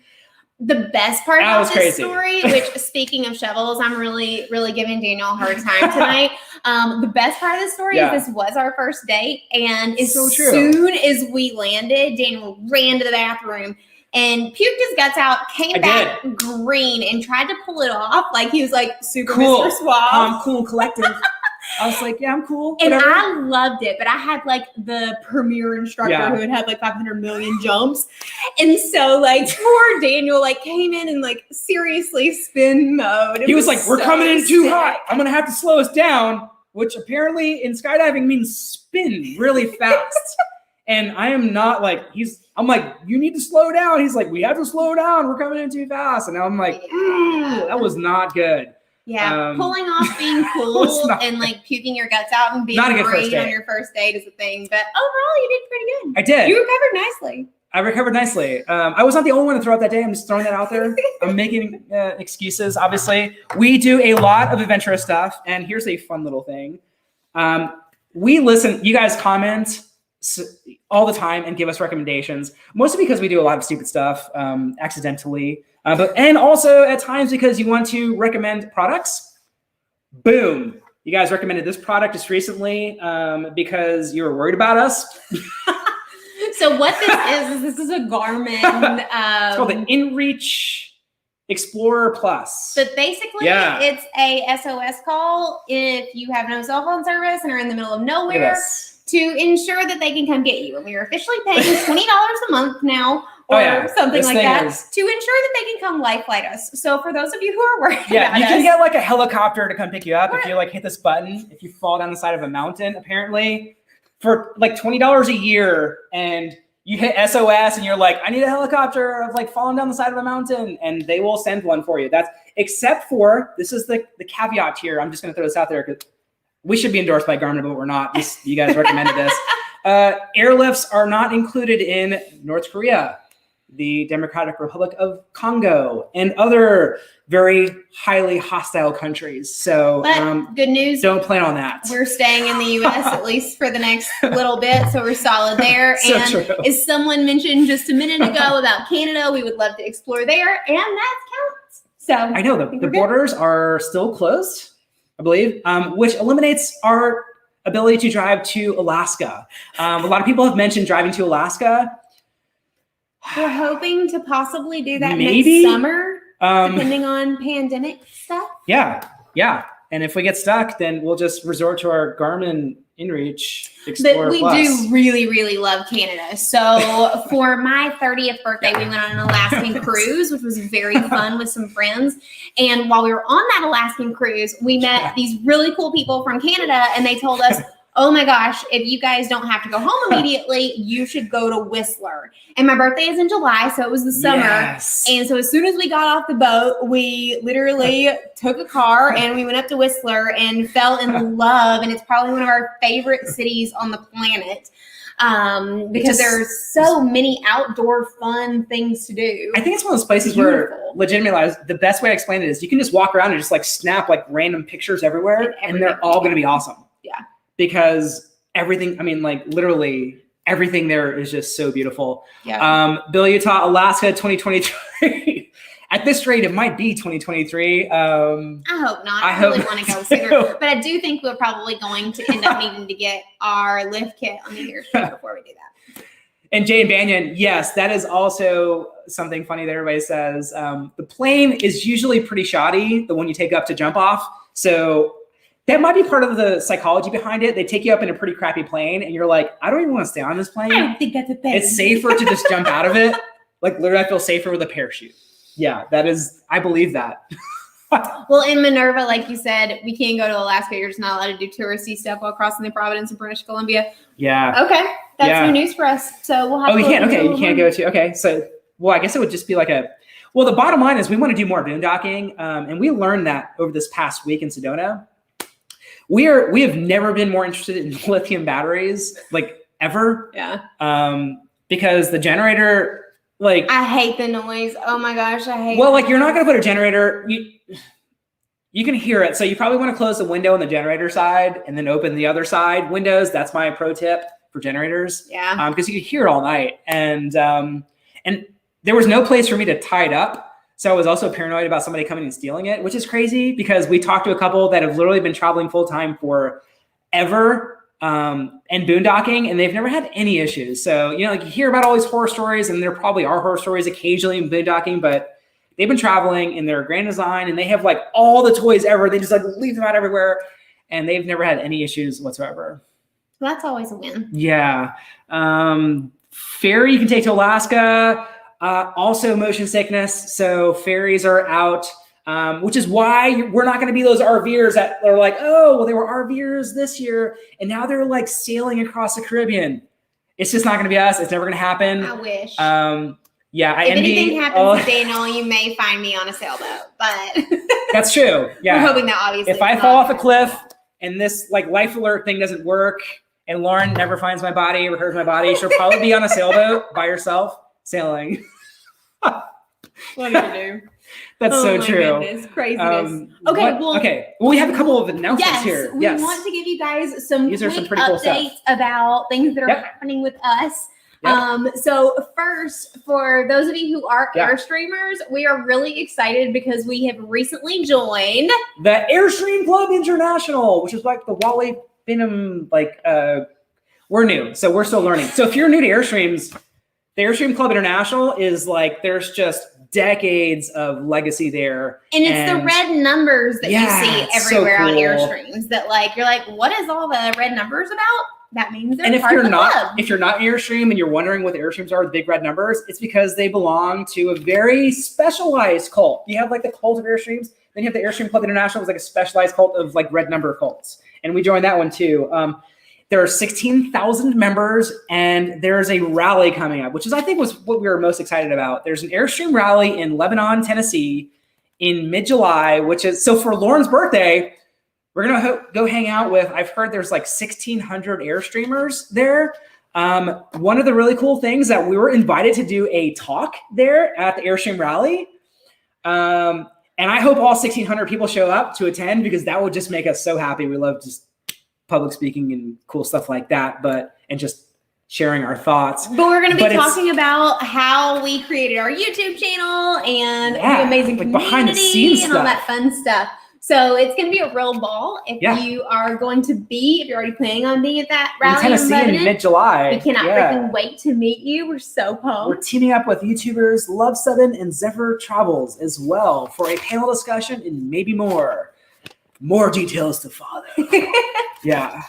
the best part about this story, which speaking of shovels, I'm really, really giving Daniel a hard time tonight. The best part of the story is this was our first date. And as soon as we landed, Daniel ran to the bathroom and puked his guts out, came back green, and tried to pull it off. Like he was like super Mr. Suave. I'm cool and collective. I was like, yeah, I'm cool. And I loved it, but I had like the premier instructor who had had like 500 million jumps. And so like poor Daniel like came in and like seriously spin mode. He was like, we're coming in too hot. I'm going to have to slow us down, which apparently in skydiving means spin really fast. And I am not like, I'm like, you need to slow down. He's like, we have to slow down. We're coming in too fast. And I'm like, that was not good. Yeah, pulling off being cool and like puking your guts out and being great on your first date is a thing. But overall, you did pretty good. I did. You recovered nicely. I recovered nicely. I was not the only one to throw up that day. I'm just throwing that out there. I'm making excuses, obviously. We do a lot of adventurous stuff. And here's a fun little thing. We listen. You guys comment all the time and give us recommendations, mostly because we do a lot of stupid stuff accidentally. And also at times because you want to recommend products. Boom. You guys recommended this product just recently because you were worried about us. So what this is a Garmin. It's called the Inreach Explorer Plus. But basically, it's a SOS call if you have no cell phone service and are in the middle of nowhere to ensure that they can come get you. And we are officially paying $20 a month now. Or something like that to ensure that they can come life flight us. So for those of you who are worried about you can get like a helicopter to come pick you up if you like hit this button, if you fall down the side of a mountain, apparently for like $20 a year, and you hit SOS and you're like, I need a helicopter of like falling down the side of a mountain, and they will send one for you. That's except for, this is the caveat here. I'm just going to throw this out there because we should be endorsed by Garmin, but we're not. You guys recommended this. Airlifts are not included in North Korea, the Democratic Republic of Congo, and other very highly hostile countries. So good news. Don't plan on that. We're staying in the U.S. at least for the next little bit, so we're solid there. So and true. As someone mentioned just a minute ago about Canada, we would love to explore there, and that counts. So I know the we're good. borders are still closed, I believe, which eliminates our ability to drive to Alaska. A lot of people have mentioned driving to Alaska. We're hoping to possibly do that Maybe. next summer, depending on pandemic stuff. Yeah. And if we get stuck, then we'll just resort to our Garmin Inreach But Explorer we Plus. do really, really love Canada. So for my 30th birthday, we went on an Alaskan cruise, which was very fun with some friends. And while we were on that Alaskan cruise, we met these really cool people from Canada, and they told us, oh my gosh, if you guys don't have to go home immediately, you should go to Whistler. And my birthday is in July, so it was the summer. Yes. And so as soon as we got off the boat, we literally took a car and we went up to Whistler and fell in love. And it's probably one of our favorite cities on the planet because there's so many outdoor fun things to do. I think it's one of those places where legitimately the best way to explain it is you can just walk around and just like snap like random pictures everywhere and they're all going to be awesome. Yeah. Because everything, I mean, like literally everything there is just so beautiful. Yeah. Bill, Utah, Alaska, 2023. At this rate, it might be 2023. I hope not. I really want to go sooner. But I do think we're probably going to end up needing to get our lift kit on the Airstream before we do that. And Jane Banyan, yes, that is also something funny that everybody says. The plane is usually pretty shoddy, the one you take up to jump off. So that might be part of the psychology behind it. They take you up in a pretty crappy plane and you're like, I don't even want to stay on this plane. I don't think that's a thing. It's safer to just jump out of it. Like literally I feel safer with a parachute. Yeah, that is, I believe that. Well, in Minerva, like you said, we can't go to Alaska. You're just not allowed to do touristy stuff while crossing the Providence and British Columbia. Yeah. Okay. That's new news for us. So we'll have to. Oh, you can't. Okay. You can't go to. Okay. So, well, I guess it would just be like well, the bottom line is we want to do more boondocking. And we learned that over this past week in Sedona. We have never been more interested in lithium batteries, like ever. Yeah. Because the generator, like I hate the noise. Oh my gosh, I hate. Well, like you're not gonna put a generator. You can hear it, so you probably want to close the window on the generator side and then open the other side windows. That's my pro tip for generators. Yeah. Because you can hear it all night, and there was no place for me to tie it up. So I was also paranoid about somebody coming and stealing it, which is crazy because we talked to a couple that have literally been traveling full time for ever and boondocking, and they've never had any issues. So, like you hear about all these horror stories, and there probably are horror stories occasionally in boondocking, but they've been traveling in their Grand Design and they have like all the toys ever. They just like leave them out everywhere and they've never had any issues whatsoever. Well, that's always a win. Yeah. Ferry you can take to Alaska. Also motion sickness. So ferries are out, which is why we're not going to be those RVers that are like, oh, well, they were RVers this year and now they're like sailing across the Caribbean. It's just not going to be us. It's never going to happen. I wish. Yeah, if anything happens to Daniel, you may find me on a sailboat, but that's true. Yeah, we're hoping that obviously. If I fall off a cliff and this like life alert thing doesn't work, and Lauren never finds my body or hears my body, she'll probably be on a sailboat by herself sailing. What do you do? That's so true. Goodness, craziness. Okay, well, we have a couple of announcements here. We want to give you guys some These are quick some pretty cool updates stuff about things that are happening with us. Yep. So first, for those of you who are Airstreamers, we are really excited because we have recently joined the Airstream Club International, which is like the Wally Bingham, we're new, so we're still learning. So if you're new to Airstreams, the Airstream Club International is like, there's just decades of legacy there. And it's the red numbers that you see everywhere so cool. on Airstreams that you're like, what is all the red numbers about? That means they're part of the club. If you're not Airstream and you're wondering what the Airstreams are, the big red numbers, it's because they belong to a very specialized cult. You have like the cult of Airstreams, then you have the Airstream Club International, it's like a specialized cult of like red number cults. And we joined that one too. There are 16,000 members and there's a rally coming up, which is, I think, was what we were most excited about. There's an Airstream rally in Lebanon, Tennessee in mid-July, which is, so for Lauren's birthday, we're going to go hang out with, I've heard there's like 1,600 Airstreamers there. One of the really cool things that we were invited to do a talk there at the Airstream rally. And I hope all 1,600 people show up to attend because that would just make us so happy. We love just public speaking and cool stuff like that, and just sharing our thoughts. But we're going to be talking about how we created our YouTube channel and the amazing community behind the scenes and stuff. all that fun stuff. So it's going to be a real ball. If you are going to be, if you're already planning on being at that rally in Tennessee in mid-July. we cannot freaking wait to meet you. We're so pumped. We're teaming up with YouTubers Love7 and Zephyr Travels as well for a panel discussion and maybe more. More details to follow. Yeah.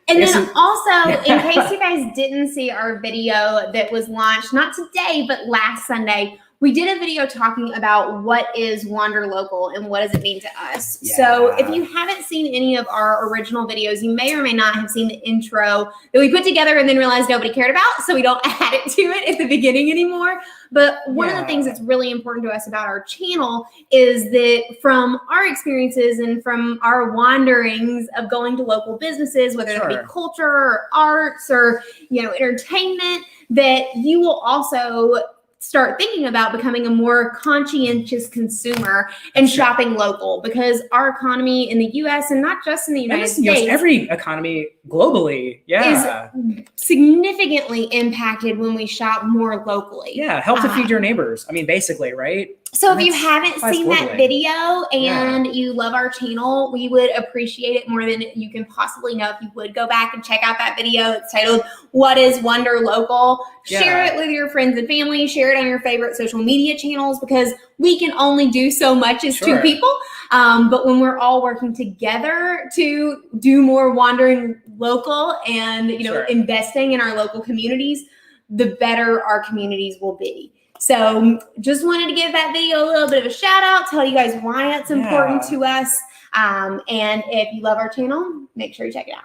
And then also, in case you guys didn't see our video that was launched, not today, but last Sunday, we did a video talking about what is Wander Local and what does it mean to us. Yeah. So if you haven't seen any of our original videos, you may or may not have seen the intro that we put together and then realized nobody cared about, so we don't add it to it at the beginning anymore. But one of the things that's really important to us about our channel is that from our experiences and from our wanderings of going to local businesses, whether it be culture or arts or, entertainment, that you will also start thinking about becoming a more conscientious consumer and shopping local, because our economy in the U.S. and not just in the United States, every economy globally, is significantly impacted when we shop more locally. Yeah, help to feed your neighbors. I mean, basically, right? So if you haven't seen that video and you love our channel, we would appreciate it more than you can possibly know if you would go back and check out that video. It's titled, What is Wander Local? Share it with your friends and family. Share it on your favorite social media channels, because we can only do so much as two people. But when we're all working together to do more wandering local and, investing in our local communities, the better our communities will be. So just wanted to give that video a little bit of a shout out, tell you guys why it's important to us. And if you love our channel, make sure you check it out.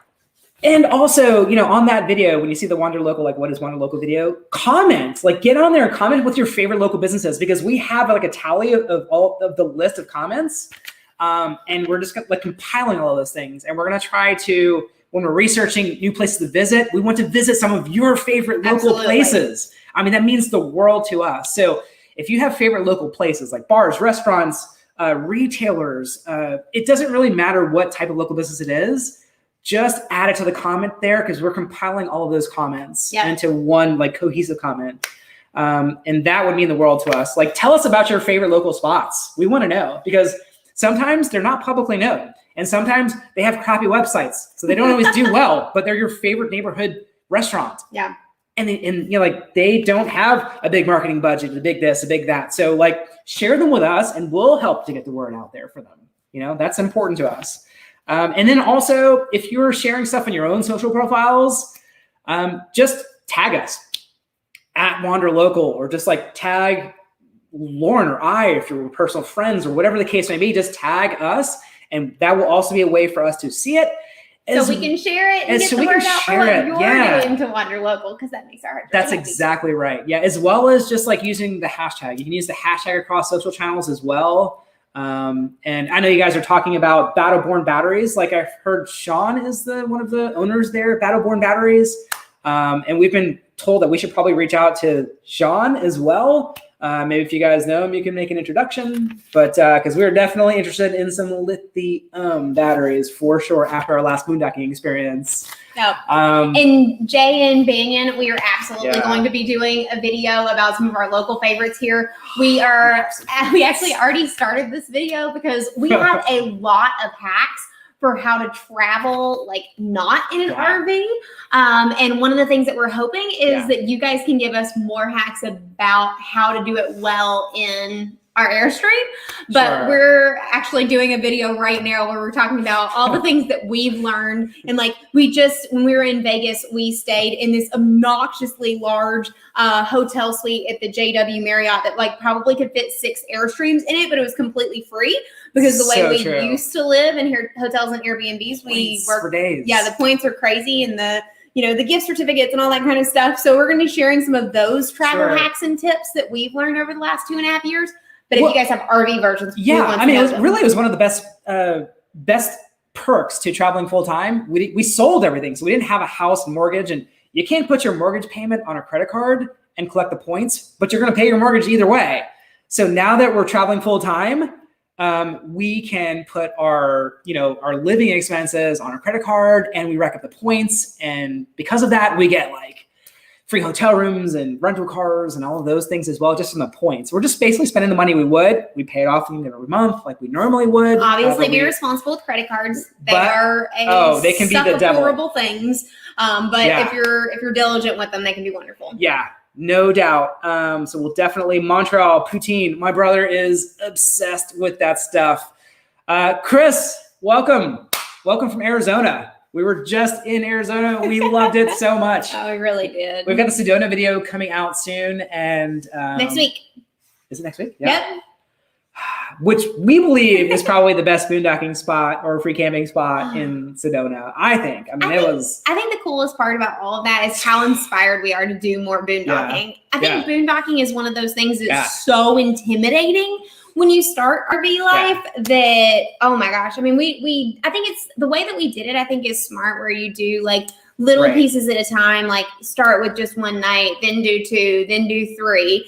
And also, on that video, when you see the Wander Local, what is Wander Local video, comment, get on there and comment with your favorite local businesses, because we have a tally of all of the list of comments. And we're just compiling all of those things. And we're going to try to, when we're researching new places to visit, we want to visit some of your favorite local places. I mean, that means the world to us. So if you have favorite local places like bars, restaurants, retailers, it doesn't really matter what type of local business it is. Just add it to the comment there, because we're compiling all of those comments into one cohesive comment. And that would mean the world to us. Tell us about your favorite local spots. We want to know, because sometimes they're not publicly known. And sometimes they have crappy websites, so they don't always do well, but they're your favorite neighborhood restaurant. Yeah. And they don't have a big marketing budget, a big this, a big that. So share them with us and we'll help to get the word out there for them. That's important to us. And then also, if you're sharing stuff on your own social profiles, just tag us at Wander Local, or just tag Lauren or I, if you're personal friends or whatever the case may be, just tag us. And that will also be a way for us to see it. So we can share it and get the word out for what you're doing to Wander Local, because that makes our heart. That's exactly right. Yeah, as well as just using the hashtag. You can use the hashtag across social channels as well. And I know you guys are talking about Battleborn Batteries. I've heard Sean is one of the owners there, Battleborn Batteries. And we've been told that we should probably reach out to Sean as well. Maybe if you guys know him, you can make an introduction. But because we're definitely interested in some lithium batteries for sure after our last boondocking experience. No. And Jay and Banyan, we are absolutely going to be doing a video about some of our local favorites here. We actually already started this video because we have a lot of hacks for how to travel, not in an RV. And one of the things that we're hoping is that you guys can give us more hacks about how to do it well in our Airstream. But we're actually doing a video right now where we're talking about all the things that we've learned. And when we were in Vegas, we stayed in this obnoxiously large hotel suite at the JW Marriott that probably could fit 6 Airstreams in it, but it was completely free. Because the way we used to live in hotels and Airbnbs, we work for days. Yeah, the points are crazy, and the gift certificates and all that kind of stuff. So we're going to be sharing some of those travel hacks and tips that we've learned over the last 2.5 years. But if you guys have RV versions, it was one of the best perks to traveling full time. We sold everything, so we didn't have a house mortgage, and you can't put your mortgage payment on a credit card and collect the points, but you're going to pay your mortgage either way. So now that we're traveling full time, we can put our living expenses on our credit card, and we rack up the points. And because of that, we get like free hotel rooms and rental cars and all of those things as well, just from the points. We're just basically spending the money we would. We pay it off every month like we normally would. Obviously, be responsible with credit cards. They they can be the devil. Horrible things. But if you're diligent with them, they can be wonderful. Yeah, no doubt. So we'll definitely Montreal poutine. My brother is obsessed with that stuff. Chris, welcome from Arizona. We were just in Arizona. We loved it so much. Oh, we really did. We've got the Sedona video coming out soon, and next week. Is it next week? Yeah. Yep. Which we believe is probably the best boondocking spot or free camping spot in Sedona. I think. I think the coolest part about all of that is how inspired we are to do more boondocking. I think boondocking is one of those things that's so intimidating when you start RV life that, oh my gosh. I mean, I think it's the way that we did it, I think is smart, where you do like little pieces at a time, like start with just one night, then do 2, then do 3.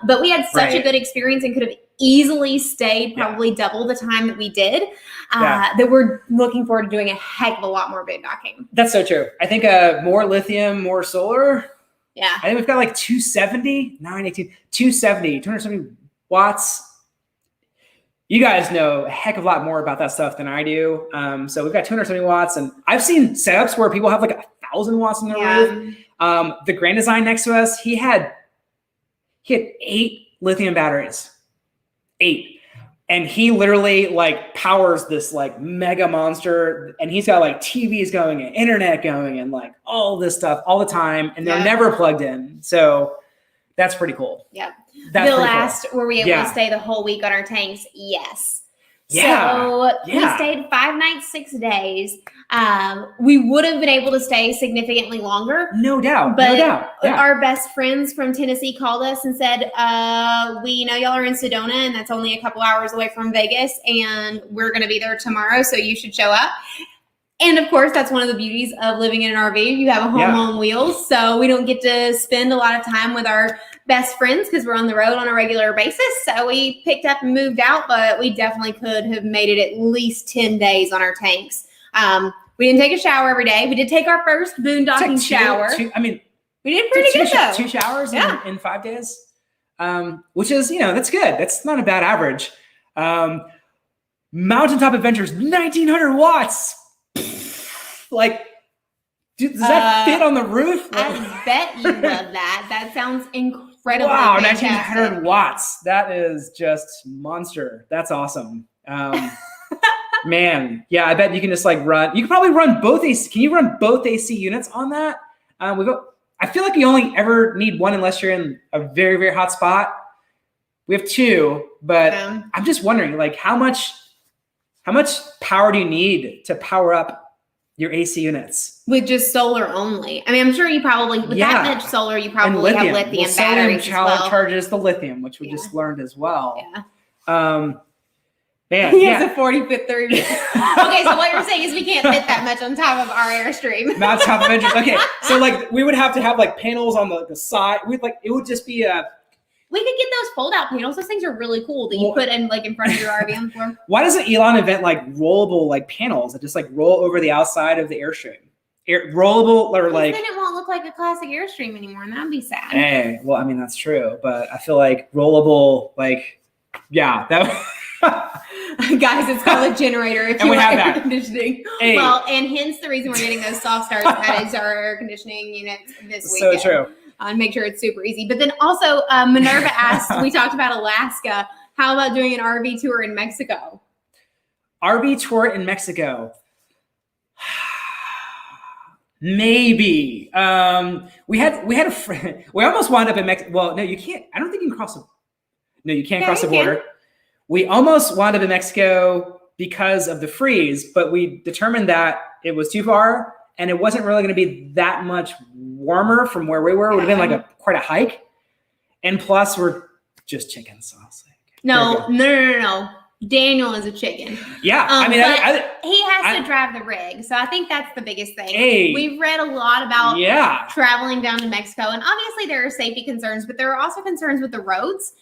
But we had such a good experience and could have easily stayed probably double the time that we did, that we're looking forward to doing a heck of a lot more boondocking. That's so true. I think more lithium, more solar. Yeah. I think we've got like 270 watts. You guys know a heck of a lot more about that stuff than I do. So we've got 270 watts, and I've seen setups where people have like 1,000 watts on their roof. The Grand Design next to us, he had 8 lithium batteries. 8. And he literally like powers this like mega monster, and he's got like TVs going and internet going and like all this stuff all the time, and they're never plugged in. So that's pretty cool. Yep. That's the last, were we able to stay the whole week on our tanks? Yes. So we stayed 5 nights, 6 days. We would have been able to stay significantly longer. No doubt. But our best friends from Tennessee called us and said, we know y'all are in Sedona, and that's only a couple hours away from Vegas, and we're going to be there tomorrow, so you should show up. And of course, that's one of the beauties of living in an RV. You have a home on wheels, so we don't get to spend a lot of time with our best friends because we're on the road on a regular basis. So we picked up and moved out, but we definitely could have made it at least 10 days on our tanks. We didn't take a shower every day. We did take our first boondocking shower. We did pretty good though. 2 showers in 5 days, which is, that's good. That's not a bad average. Mountaintop Adventures, 1,900 watts. Like, does that fit on the roof? I bet you love that. That sounds incredible. Wow, 1,900 watts. That is just monster. That's awesome. Man, I bet you can just like run. You can probably run both AC. Can you run both AC units on that? I feel like you only ever need one unless you're in a very, very hot spot. We have 2, but I'm just wondering, like, how much power do you need to power up your AC units? With just solar only. I mean, I'm sure you probably, with that much solar, you probably have lithium batteries as well. Charges the lithium, which we just learned as well. Yeah. He has a 40-foot 30. Okay, so what you're saying is we can't fit that much on top of our Airstream. Mountaintop Adventures. Okay, so like we would have to have like panels on the side. It would just be a. We could get those fold-out panels. Those things are really cool that you put in like in front of your RV on the floor. Why doesn't Elon invent like rollable like panels that just like roll over the outside of the Airstream? Rollable or like. Then it won't look like a classic Airstream anymore, and that'd be sad. Hey, well, I mean that's true, but I feel like rollable, like, that. Guys, it's called a generator if you want air conditioning. Hey. Well, and hence the reason we're getting those soft starts. That is our air conditioning units this weekend. So true. And make sure it's super easy. But then also, Minerva asked, we talked about Alaska. How about doing an RV tour in Mexico? RV tour in Mexico. Maybe. We had a friend. We almost wound up in Mexico. Well, no, you can't. I don't think you can cross the. No, you can't cross the border. We almost wound up in Mexico because of the freeze, but we determined that it was too far and it wasn't really going to be that much warmer from where we were. It would have been like quite a hike. And plus, we're just chicken sauce. No. Daniel is a chicken. Yeah, but he has I to drive the rig, so I think that's the biggest thing. Hey. We've read a lot about traveling down to Mexico, and obviously there are safety concerns, but there are also concerns with the roads.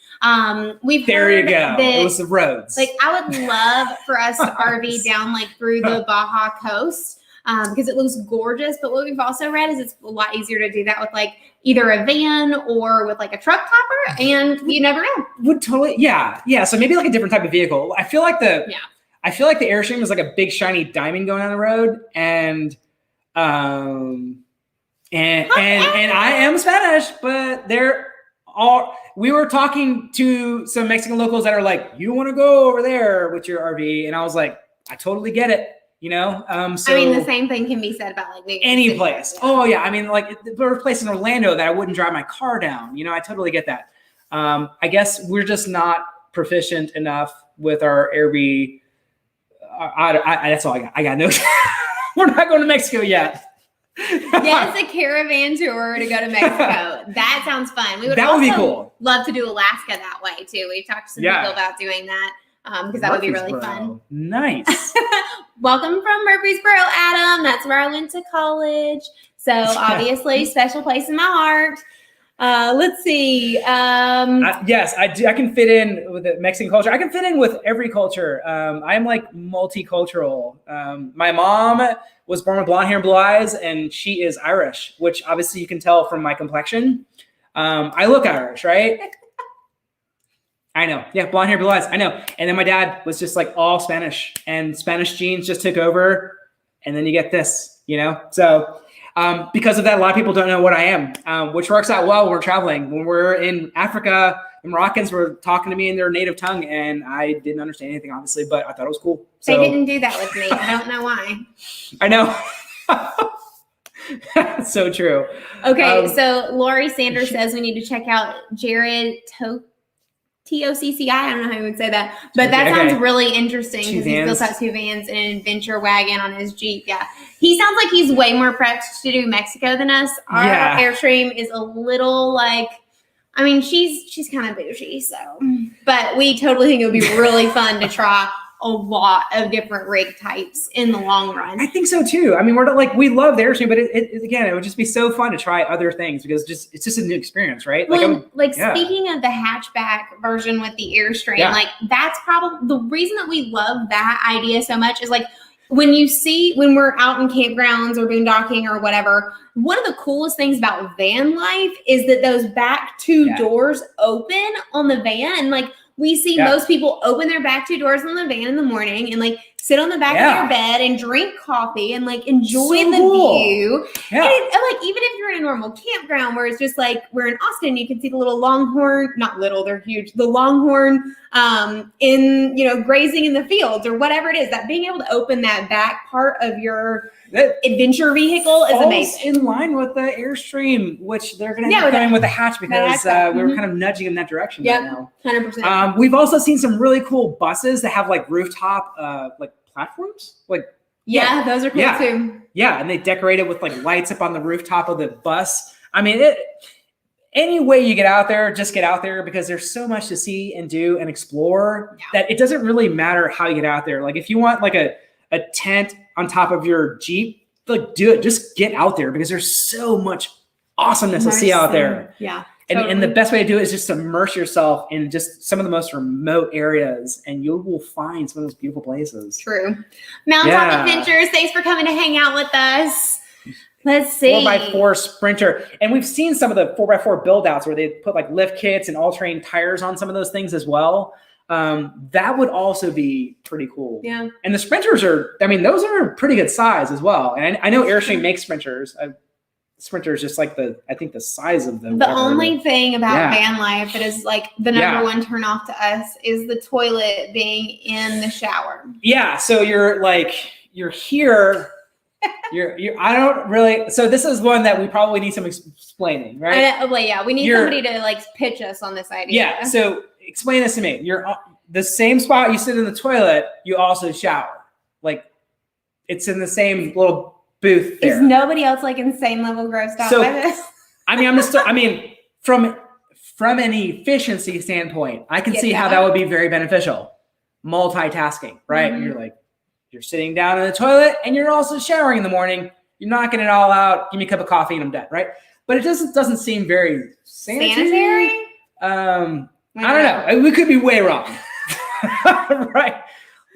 We've heard that it was the roads. Like, I would love for us to RV down like through the Baja coast. Because it looks gorgeous, but what we've also read is it's a lot easier to do that with like either a van or with like a truck topper, and you never know. Would totally, yeah. So maybe like a different type of vehicle. I feel like the Airstream is like a big shiny diamond going on the road, and I am Spanish, but we were talking to some Mexican locals that are like, you want to go over there with your RV, and I was like, I totally get it. So I mean, the same thing can be said about like any place. Yeah. Oh yeah. I mean, like there's a place in Orlando that I wouldn't drive my car down. I totally get that. I guess we're just not proficient enough with our Airbnb. That's all I got. I got no. We're not going to Mexico yet. Yes, a caravan tour to go to Mexico. That sounds fun. Would be cool. Love to do Alaska that way too. We've talked to some people about doing that. Because that would be really fun. Nice. Welcome from Murfreesboro, Adam. That's where I went to college. So obviously, special place in my heart. Let's see. Yes, I do. I can fit in with the Mexican culture. I can fit in with every culture. I'm like multicultural. My mom was born with blonde hair and blue eyes, and she is Irish, which obviously you can tell from my complexion. I look Irish, right? I know. Yeah, blonde hair, blue eyes. I know. And then my dad was just like all Spanish, and Spanish genes just took over. And then you get this, So because of that, a lot of people don't know what I am, which works out well when we're traveling. When we're in Africa, the Moroccans were talking to me in their native tongue, and I didn't understand anything, obviously, but I thought it was cool. So, they didn't do that with me. I don't know why. I know. That's so true. Okay, so Lori Sanders says we need to check out Jared TOCCI. I don't know how you would say that, but that sounds really interesting because he's built out 2 vans and an adventure wagon on his Jeep. Yeah. He sounds like he's way more prepped to do Mexico than us. Our Airstream is a little like, I mean, she's kind of bougie, so, but we totally think it would be really fun to try a lot of different rig types in the long run. I think so too. I mean, we love the Airstream, but it would just be so fun to try other things because it's just a new experience, right? Speaking of the hatchback version with the Airstream, like that's probably the reason that we love that idea so much is like when we're out in campgrounds or boondocking or whatever, one of the coolest things about van life is that those back 2 doors open on the van, and like we see most people open their back 2 doors on the van in the morning and like sit on the back of their bed and drink coffee and like enjoy the view. Yeah. And like even if you're in a normal campground where it's just like we're in Austin, you can see the little longhorn, not little, they're huge, the longhorn in grazing in the fields or whatever it is, that being able to open that back part of your adventure vehicle is amazing. In line with the Airstream, which they're going to be going with the hatch because we were kind of nudging in that direction right now. 100%. We've also seen some really cool buses that have like rooftop like platforms. Those are cool too. Yeah, and they decorate it with like lights up on the rooftop of the bus. I mean, any way you get out there, just get out there because there's so much to see and do and explore that it doesn't really matter how you get out there. Like if you want like a tent on top of your Jeep, like do it. Just get out there because there's so much awesomeness to see out there. Yeah. And the best way to do it is just immerse yourself in just some of the most remote areas, and you will find some of those beautiful places. True. Mountaintop Adventures, thanks for coming to hang out with us. Let's see. 4x4 Sprinter. And we've seen some of the 4x4 build outs where they put like lift kits and all-terrain tires on some of those things as well. That would also be pretty cool. Yeah. And the Sprinters those are a pretty good size as well. And I know Airstream makes Sprinters. Sprinter is just like the size of the only thing about van life that is like the number one turn off to us is the toilet being in the shower. Yeah. So you're here. I don't really. So this is one that we probably need some explaining, right? We need somebody to like pitch us on this idea. Yeah. So explain this to me. You're the same spot you sit in the toilet. You also shower. Like it's in the same little booth there. Is nobody else like insane level grossed out by this? From an efficiency standpoint, I can see how that would be very beneficial. multitasking, right? Mhm. You're like, you're sitting down in the toilet and you're also showering in the morning. You're knocking it all out. Give me a cup of coffee and I'm done, right? But it doesn't seem very sanitary. I don't know. We could be way wrong. Right.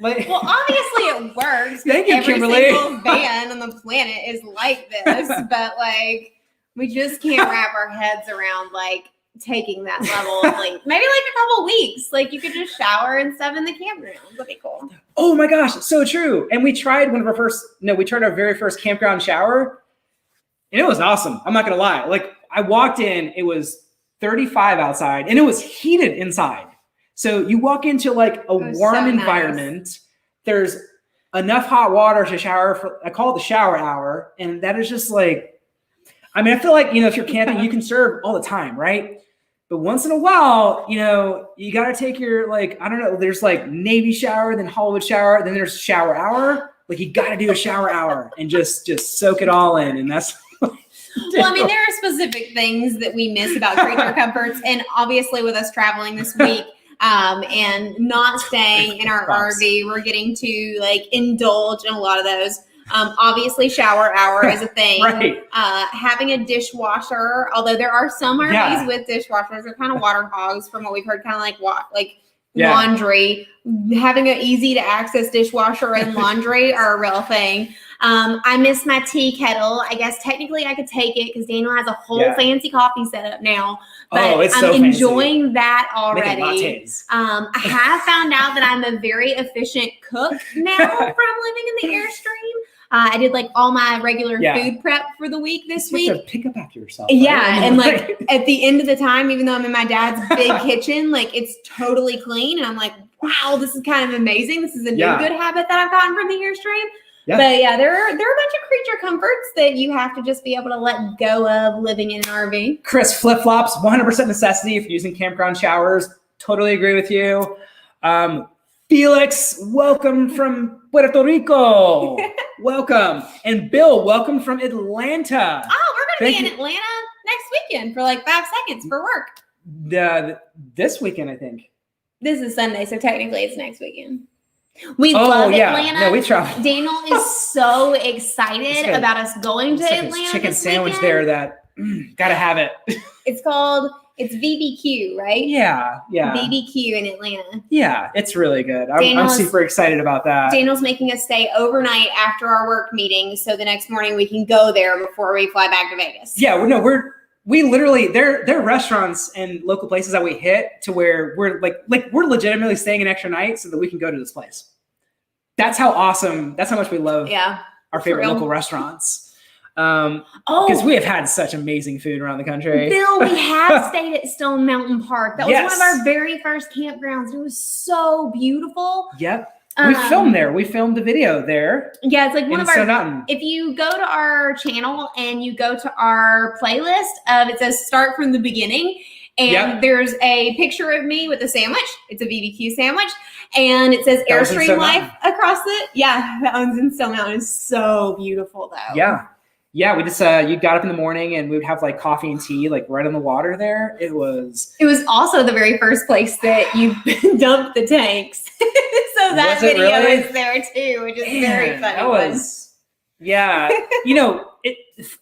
Like, well, obviously it works. Thank you, Every Kimberly. single van on the planet is like this, but like we just can't wrap our heads around like taking that level of like maybe like a couple weeks. Like you could just shower and stuff in the campground. That'd be cool. Oh my gosh, so true. And we tried we tried our very first campground shower, and it was awesome. I'm not gonna lie. Like I walked in, it was 35 outside, and it was heated inside. So you walk into like a warm environment. Nice. There's enough hot water to shower for. I call it the shower hour, and that is just like. I mean, I feel like if you're camping, you can serve all the time, right? But once in a while, you got to take your like I don't know. There's like Navy shower, then Hollywood shower, then there's shower hour. Like you got to do a shower hour and just soak it all in, and that's. Well, I mean, there are specific things that we miss about creature comforts, and obviously with us traveling this week. And not staying in our RV, we're getting to like indulge in a lot of those. Obviously shower hour is a thing. Right. Having a dishwasher, although there are some RVs with dishwashers, they're kind of water hogs from what we've heard, kind of like laundry. Having an easy to access dishwasher and laundry are a real thing. I miss my tea kettle. I guess technically I could take it because Daniel has a whole fancy coffee setup now. But it's I'm so enjoying fancy. That already. I have found out that I'm a very efficient cook now from living in the Airstream. I did like all my regular food prep for the week this week. You have to pick up after yourself. Right? Yeah, and like at the end of the time, even though I'm in my dad's big kitchen, like it's totally clean, and I'm like, wow, this is kind of amazing. This is a new good habit that I've gotten from the Airstream. Yeah. But yeah, there are a bunch of creature comforts that you have to just be able to let go of living in an RV. Chris, flip-flops, 100% necessity if using campground showers. Totally agree with you. Felix, welcome from Puerto Rico. Welcome. And Bill, welcome from Atlanta. Oh, we're going to be in Atlanta next weekend for like 5 seconds for work. This weekend, I think. This is Sunday, so technically it's next weekend. We love Atlanta. No, we travel. Daniel is so excited about us going to Atlanta. This chicken this sandwich weekend. there that gotta have it. It's BBQ, right? Yeah. BBQ in Atlanta. Yeah, it's really good. I'm super excited about that. Daniel's making us stay overnight after our work meeting, so the next morning we can go there before we fly back to Vegas. Yeah, we literally there are restaurants and local places that we hit to where we're like we're legitimately staying an extra night so that we can go to this place. That's how awesome. That's how much we love our favorite local restaurants. Because we have had such amazing food around the country. Bill, we have stayed at Stone Mountain Park. That was one of our very first campgrounds. It was so beautiful. Yep. We filmed there. We filmed the video there. Yeah, it's like one of our. Stone Mountain. If you go to our channel and you go to our playlist, it says "Start from the Beginning," and there's a picture of me with a sandwich. It's a BBQ sandwich, and it says Airstream Life across it. Yeah, that one's in Stone Mountain. It's so beautiful, though. Yeah, we just you got up in the morning and we would have like coffee and tea like right on the water there. It was also the very first place that you dumped the tanks. So that video is there too, which is very funny. That was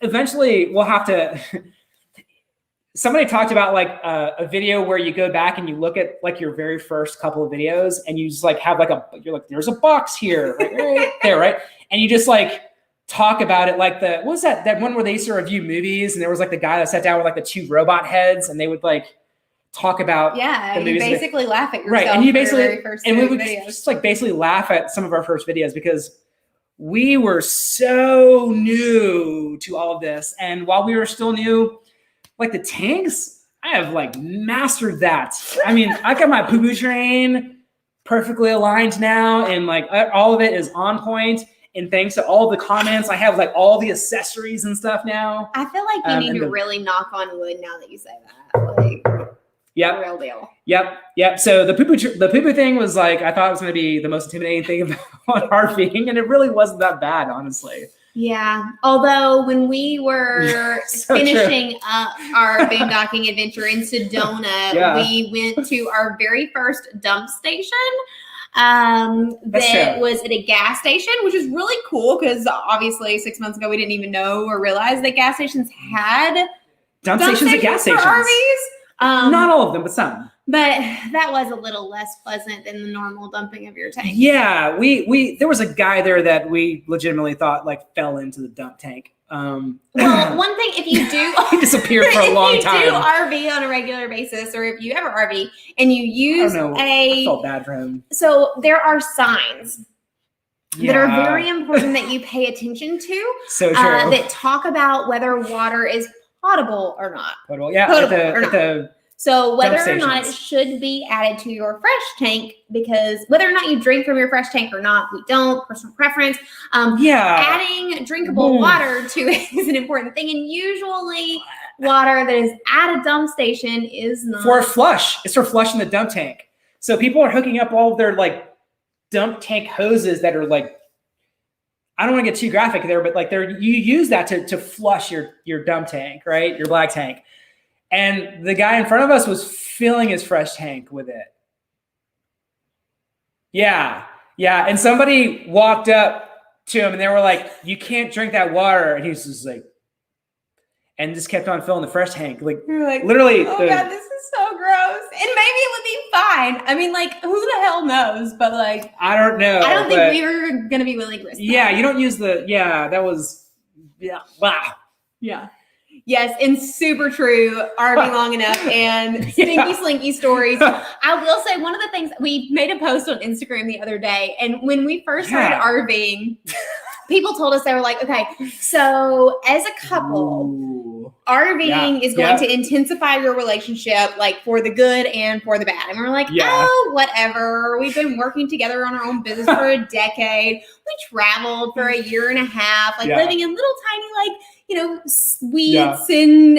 eventually we'll have to somebody talked about like a video where you go back and you look at like your very first couple of videos and you just like have like you're like, there's a box here, right there, right? And you just like talk about it like what was that one where they used to review movies and there was like the guy that sat down with like the two robot heads and they would like talk about the movies. You basically laugh at yourself. Right, and you basically very first and we would videos. just like basically laugh at some of our first videos because we were so new to all of this. And while we were still new, like the tanks, I have like mastered that. I mean, I got my poo-poo train perfectly aligned now and like all of it is on point. And thanks to all the comments, I have like all the accessories and stuff now. I feel like you need to really knock on wood now that you say that. Like, real deal. Yep. So the poo-poo thing was like, I thought it was going to be the most intimidating thing about RVing, and it really wasn't that bad, honestly. Yeah. Although when we were finishing up our boondocking adventure in Sedona, we went to our very first dump station. that true. was at a gas station, which is really cool because obviously 6 months ago we didn't even know or realize that gas stations had Dump stations at gas for stations. RVs. Not all of them, but some. But that was a little less pleasant than the normal dumping of your tank. Yeah, we there was a guy there that we legitimately thought like fell into the dump tank. Well, one thing, if you do, he disappeared for a long time. If you do RV on a regular basis, or if you ever RV and you use I felt bad for him. So there are signs that are very important that you pay attention to. So true. That talk about whether water is potable or not. Potable, yeah. So whether or not it should be added to your fresh tank, because whether or not you drink from your fresh tank or not, we don't, personal preference. Adding drinkable water to it is an important thing. And usually water that is at a dump station is not. For a flush. It's for flushing the dump tank. So people are hooking up all of their like dump tank hoses that are like, I don't want to get too graphic there, but like you use that to flush your dump tank, right? Your black tank. And the guy in front of us was filling his fresh tank with it. Yeah. And somebody walked up to him and they were like, "You can't drink that water." And he was just like, and just kept on filling the fresh tank. Like, you're like, literally. Oh God, this is so gross. And maybe it would be fine. I mean, like, who the hell knows? But like, I don't know. I don't think we were going to be willing to risk that. You don't use that was, wow. Yeah. Yes, and super true. RV long enough and stinky slinky stories. I will say one of the things, we made a post on Instagram the other day, and when we first started RVing, people told us, they were like, okay, so as a couple, RVing is going to intensify your relationship, like for the good and for the bad. And we're like, oh, whatever. We've been working together on our own business for a decade. We traveled for a year and a half, like living in little tiny, like, Swedes in,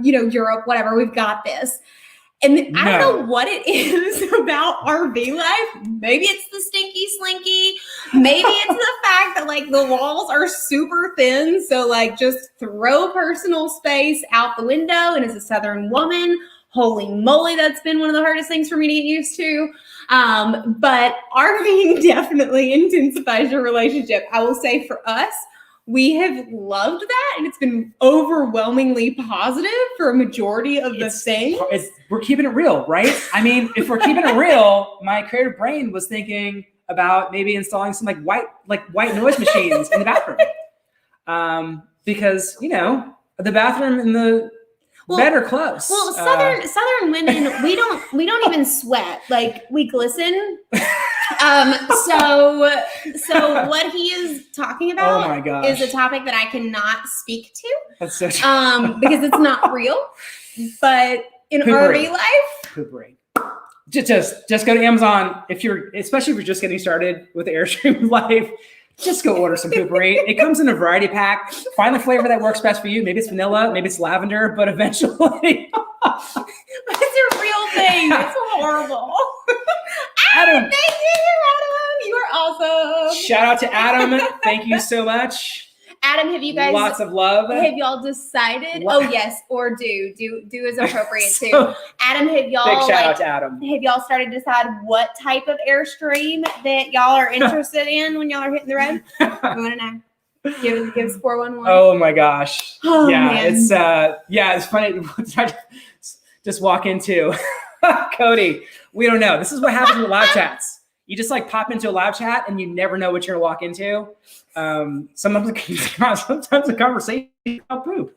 Europe, whatever. We've got this. And I don't know what it is about RV life. Maybe it's the stinky slinky. Maybe it's the fact that like the walls are super thin. So like just throw personal space out the window. And as a Southern woman, holy moly, that's been one of the hardest things for me to get used to. But RVing definitely intensifies your relationship. I will say for us, we have loved that, and it's been overwhelmingly positive for a majority of the things. We're keeping it real, right? I mean, if we're keeping it real, my creative brain was thinking about maybe installing some white noise machines in the bathroom, because the bathroom and the bed are close. Well, Southern women, we don't even sweat, like we glisten. So what he is talking about is a topic that I cannot speak to. That's so true. Because it's not real. But in RV life, poopery. Just go to Amazon especially if you're just getting started with the Airstream life. Just go order some poopery. It comes in a variety pack. Find the flavor that works best for you. Maybe it's vanilla, maybe it's lavender, but eventually. It's a real thing. It's horrible. Adam, thank you, Adam. You are awesome. Shout out to Adam. Thank you so much. Adam, have you guys lots of love? Have y'all decided? Oh yes, or do is appropriate too. Adam, have y'all big shout out to Adam? Have y'all started to decide what type of Airstream that y'all are interested in when y'all are hitting the road? I want to know. Give us 411. Oh my gosh. Oh, man. It's funny. Just walk into Cody. We don't know. This is what happens with live chats. You just like pop into a live chat and you never know what you're gonna walk into. Sometimes the conversation is about poop.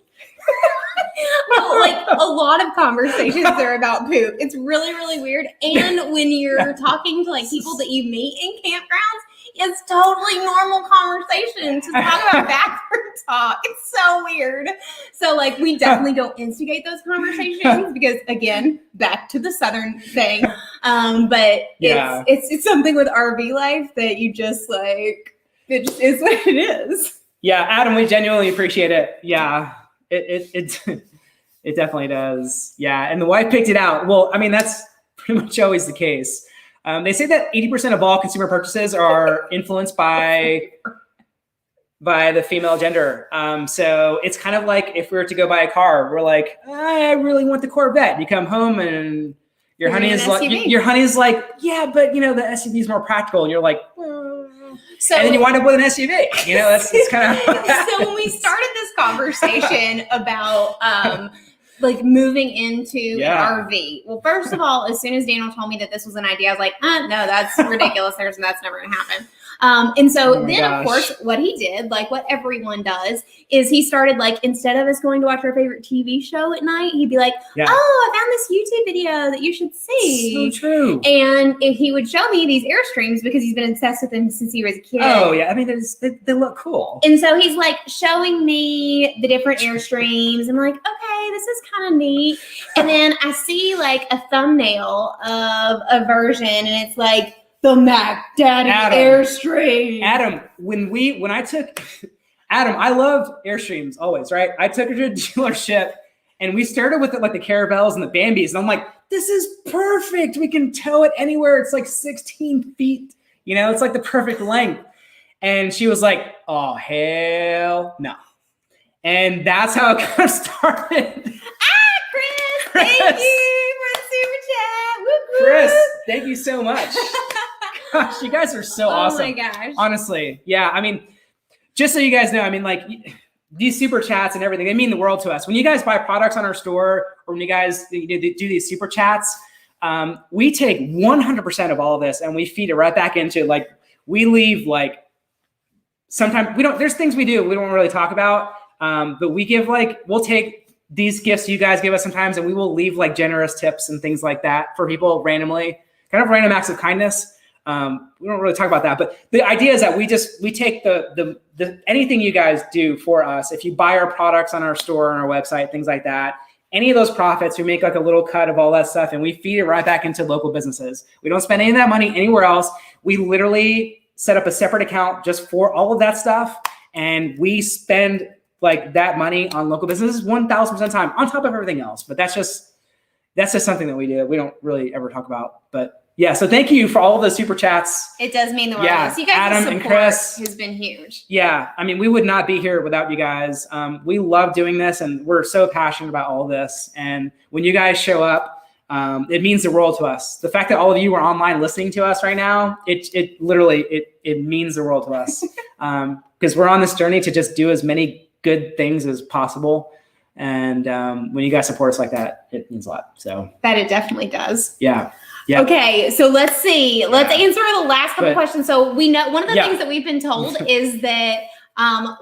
Well, like a lot of conversations are about poop. It's really, really weird. And when you're talking to like people that you meet in campgrounds, it's totally normal conversation to talk about bathroom talk. It's so weird. So like we definitely don't instigate those conversations because again, back to the Southern thing. But it's something with RV life that you just like, it just is what it is. Yeah, Adam, we genuinely appreciate it. Yeah, it definitely does. Yeah, and the wife picked it out. Well, I mean, that's pretty much always the case. They say that 80% of all consumer purchases are influenced by the female gender. So it's kind of like if we were to go buy a car, we're like, I really want the Corvette. You come home and Your You're in honey's an like, SUV. your honey's like, yeah, but the SUV is more practical. And you're like, So, and then you wind up with an SUV. That's kind of. So when we started this conversation about like moving into an RV, well, first of all, as soon as Daniel told me that this was an idea, I was like, no, that's ridiculous. That's never going to happen. And so of course, what he did, like what everyone does, is he started like, instead of us going to watch our favorite TV show at night, he'd be like, oh, I found this YouTube video that you should see. So true. And he would show me these Airstreams because he's been obsessed with them since he was a kid. Oh yeah, I mean they look cool. And so he's like showing me the different Airstreams. I'm like, okay, this is kind of neat. And then I see like a thumbnail of a version, and it's like the Mac Daddy Airstream. Adam, when I took Adam, I loved Airstreams always, right? I took her to a dealership, and we started with like the Caravels and the Bambis, and I'm like, this is perfect. We can tow it anywhere. It's like 16 feet. It's like the perfect length. And she was like, oh, hell no. And that's how it kind of started. Chris, thank you for the super chat. Woo-hoo. Chris, thank you so much. Gosh, you guys are so awesome. Oh my gosh. Honestly. Yeah. I mean, just so you guys know, I mean, like these super chats and everything, they mean the world to us. When you guys buy products on our store, or when you guys do these super chats, we take 100% of all of this and we feed it right back into, like, we leave, like, sometimes there's things we do we don't really talk about, but we give, like, we'll take these gifts you guys give us sometimes, and we will leave like generous tips and things like that for people randomly, kind of random acts of kindness. We don't really talk about that, but the idea is that we take the anything you guys do for us. If you buy our products on our store, on our website, things like that, any of those profits, we make like a little cut of all that stuff, and we feed it right back into local businesses. We don't spend any of that money anywhere else. We literally set up a separate account just for all of that stuff, and we spend like that money on local businesses 1,000% time on top of everything else. But that's just something that we do that we don't really ever talk about. But yeah, so thank you for all of the super chats. It does mean the world. Yeah, So you guys' Adam support and Chris has been huge. Yeah, I mean, we would not be here without you guys. We love doing this, and we're so passionate about all of this. And when you guys show up, it means the world to us. The fact that all of you are online listening to us right now, it literally means the world to us. Because we're on this journey to just do as many good things as possible. And when you guys support us like that, it means a lot. So that it definitely does. Yeah. Yeah. Okay, so let's see. Let's answer the last couple questions. So we know one of the things that we've been told is that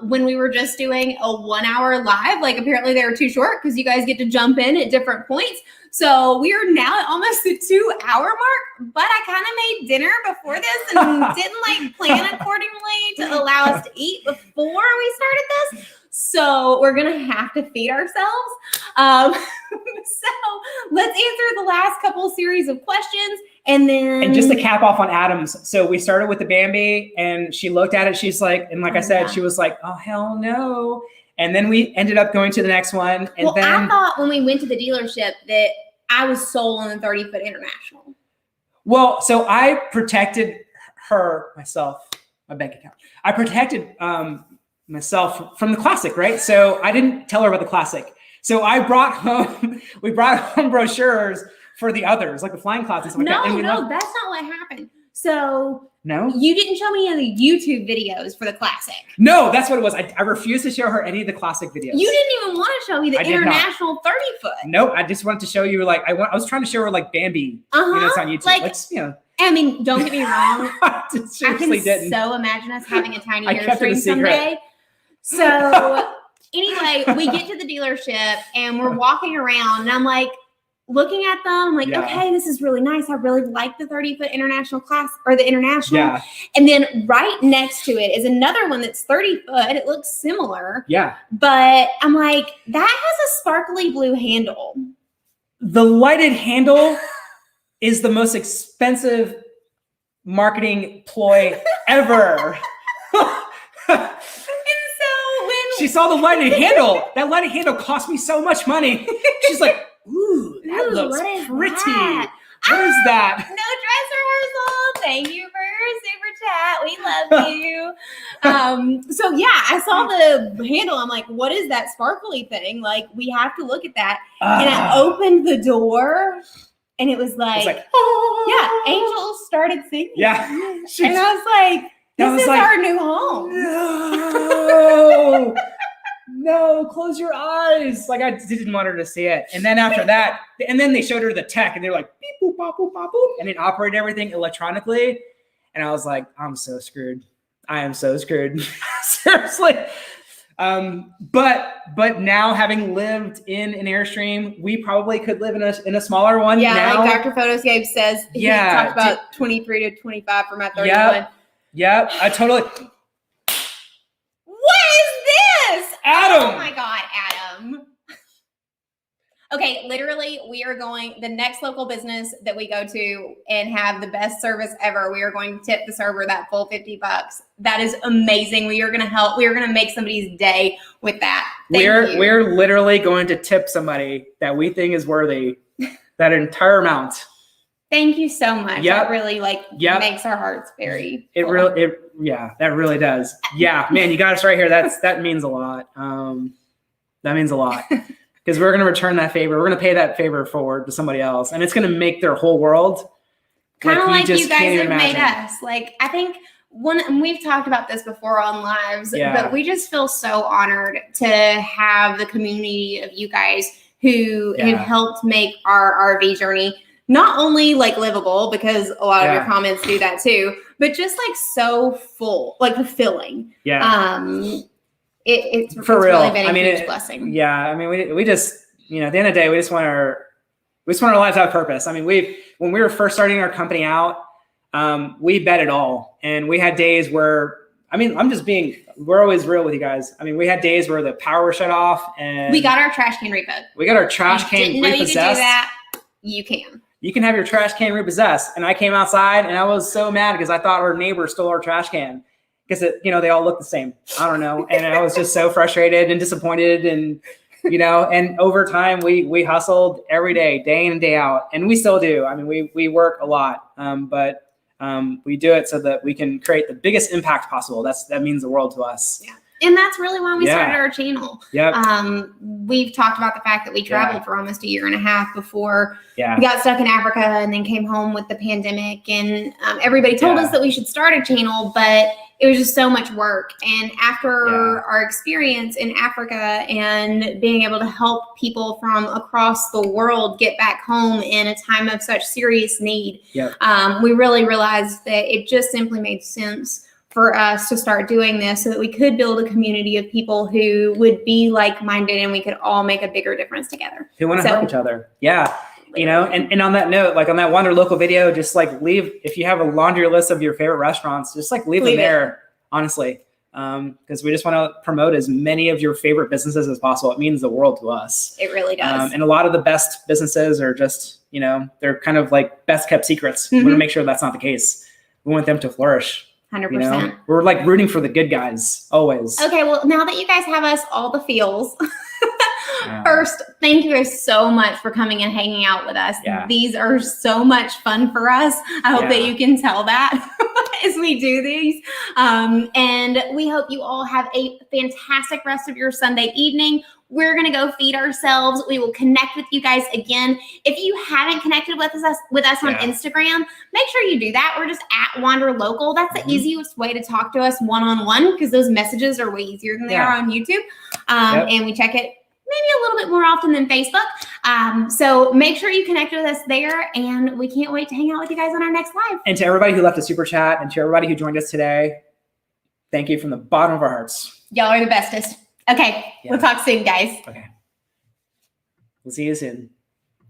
when we were just doing a 1 hour live, like apparently they were too short because you guys get to jump in at different points. So we are now at almost the 2 hour mark, but I kind of made dinner before this and didn't like plan accordingly to allow us to eat before we started this. So we're going to have to feed ourselves. So let's answer the last couple series of questions. And then. And just to cap off on Adam's. So we started with the Bambi, and she looked at it. She's like, and like I said, she was like, oh, hell no. And then we ended up going to the next one. And then I thought when we went to the dealership that I was sold on the 30-foot International. Well, so I protected myself, my bank account. I protected myself from the Classic, right? So I didn't tell her about the Classic. So we brought home brochures for the others, like the Flying Clouds and stuff like that. No, that's not what happened. So no, you didn't show me any of the YouTube videos for the Classic. No, that's what it was. I refused to show her any of the Classic videos. You didn't even want to show me the International 30-foot. Nope, I just wanted to show you, like, I was trying to show her like Bambi. It's on YouTube. Like, I mean, don't get me wrong. I can didn't. so imagine us having a tiny Airstream someday. So anyway, we get to the dealership and we're walking around, and I'm like looking at them. I'm like, okay, this is really nice. I really like the 30-foot International class, or the International. Yeah. And then right next to it is another one that's 30-foot. It looks similar. Yeah. But I'm like, that has a sparkly blue handle. The lighted handle is the most expensive marketing ploy ever. She saw the lighted handle. That lighted handle cost me so much money. She's like, ooh, that looks pretty. That? What is that? No dress rehearsal. Thank you for your super chat. We love you. So yeah, I saw the handle. I'm like, what is that sparkly thing? Like, we have to look at that. And I opened the door, and it was like, oh. yeah, angels started singing. Yeah. And I was like, this is our new home. No. No, close your eyes. Like, I didn't want her to see it. And then after that, and then they showed her the tech, and they're like, beep, boop, bop, boop, bop, boop, and it operated everything electronically. And I was like, I'm so screwed. I am so screwed. Seriously. But now, having lived in an Airstream, we probably could live in a smaller one. Yeah, now. like Dr. Photoscape says, he talked about 23 to 25 for my 31. Yep, I totally. What is this? Adam! Oh my God, Adam. Okay, literally, we are going, the next local business that we go to and have the best service ever, we are going to tip the server that full $50. That is amazing. We are going to help. We are going to make somebody's day with that. We're literally going to tip somebody that we think is worthy that entire amount. Thank you so much. Yep. That really makes our hearts very full. That really does. Yeah, man, you got us right here. That means a lot. That means a lot. Because we're going to return that favor. We're going to pay that favor forward to somebody else. And it's going to make their whole world. Kind of like you guys have made us. Like, I think and we've talked about this before on lives, but we just feel so honored to have the community of you guys who have helped make our RV journey not only like livable, because a lot of your comments do that too, but just like so full, like fulfilling. Yeah. It's for real. Really been a huge blessing. Yeah. I mean, we just, at the end of the day, we just want our lives to have purpose. I mean, when we were first starting our company out, we bet it all. And we had days where, we're always real with you guys. I mean, we had days where the power was shut off and we got our trash can repoed. Didn't know you could do that. You can. You can have your trash can repossessed. And I came outside and I was so mad because I thought our neighbor stole our trash can. Because they all look the same. I don't know. And I was just so frustrated and disappointed. And, and over time we hustled every day in and day out. And we still do. I mean, we work a lot, but we do it so that we can create the biggest impact possible. That means the world to us. Yeah. And that's really why we started our channel. Yep. We've talked about the fact that we traveled for almost a year and a half before we got stuck in Africa and then came home with the pandemic. And everybody told us that we should start a channel, but it was just so much work. And after our experience in Africa and being able to help people from across the world get back home in a time of such serious need, we really realized that it just simply made sense for us to start doing this so that we could build a community of people who would be like-minded and we could all make a bigger difference together. Who want to help each other. Yeah. And on that note, like on that Wander Local video, just like if you have a laundry list of your favorite restaurants, just like leave them there, honestly. Because we just want to promote as many of your favorite businesses as possible. It means the world to us. It really does. And a lot of the best businesses are just, they're kind of like best kept secrets. We want to make sure that's not the case. We want them to flourish. 100%. We're like rooting for the good guys always. Okay, well, now that you guys have us all the feels, first, thank you guys so much for coming and hanging out with us. Yeah. These are so much fun for us. I hope that you can tell that as we do these. And we hope you all have a fantastic rest of your Sunday evening. We're going to go feed ourselves. We will connect with you guys again. If you haven't connected with us on Instagram, make sure you do that. We're just at Wander Local. That's the easiest way to talk to us one-on-one because those messages are way easier than they are on YouTube. And we check it maybe a little bit more often than Facebook. So make sure you connect with us there, and we can't wait to hang out with you guys on our next live. And to everybody who left a super chat and to everybody who joined us today, thank you from the bottom of our hearts. Y'all are the bestest. Okay, we'll talk soon, guys. Okay. We'll see you soon.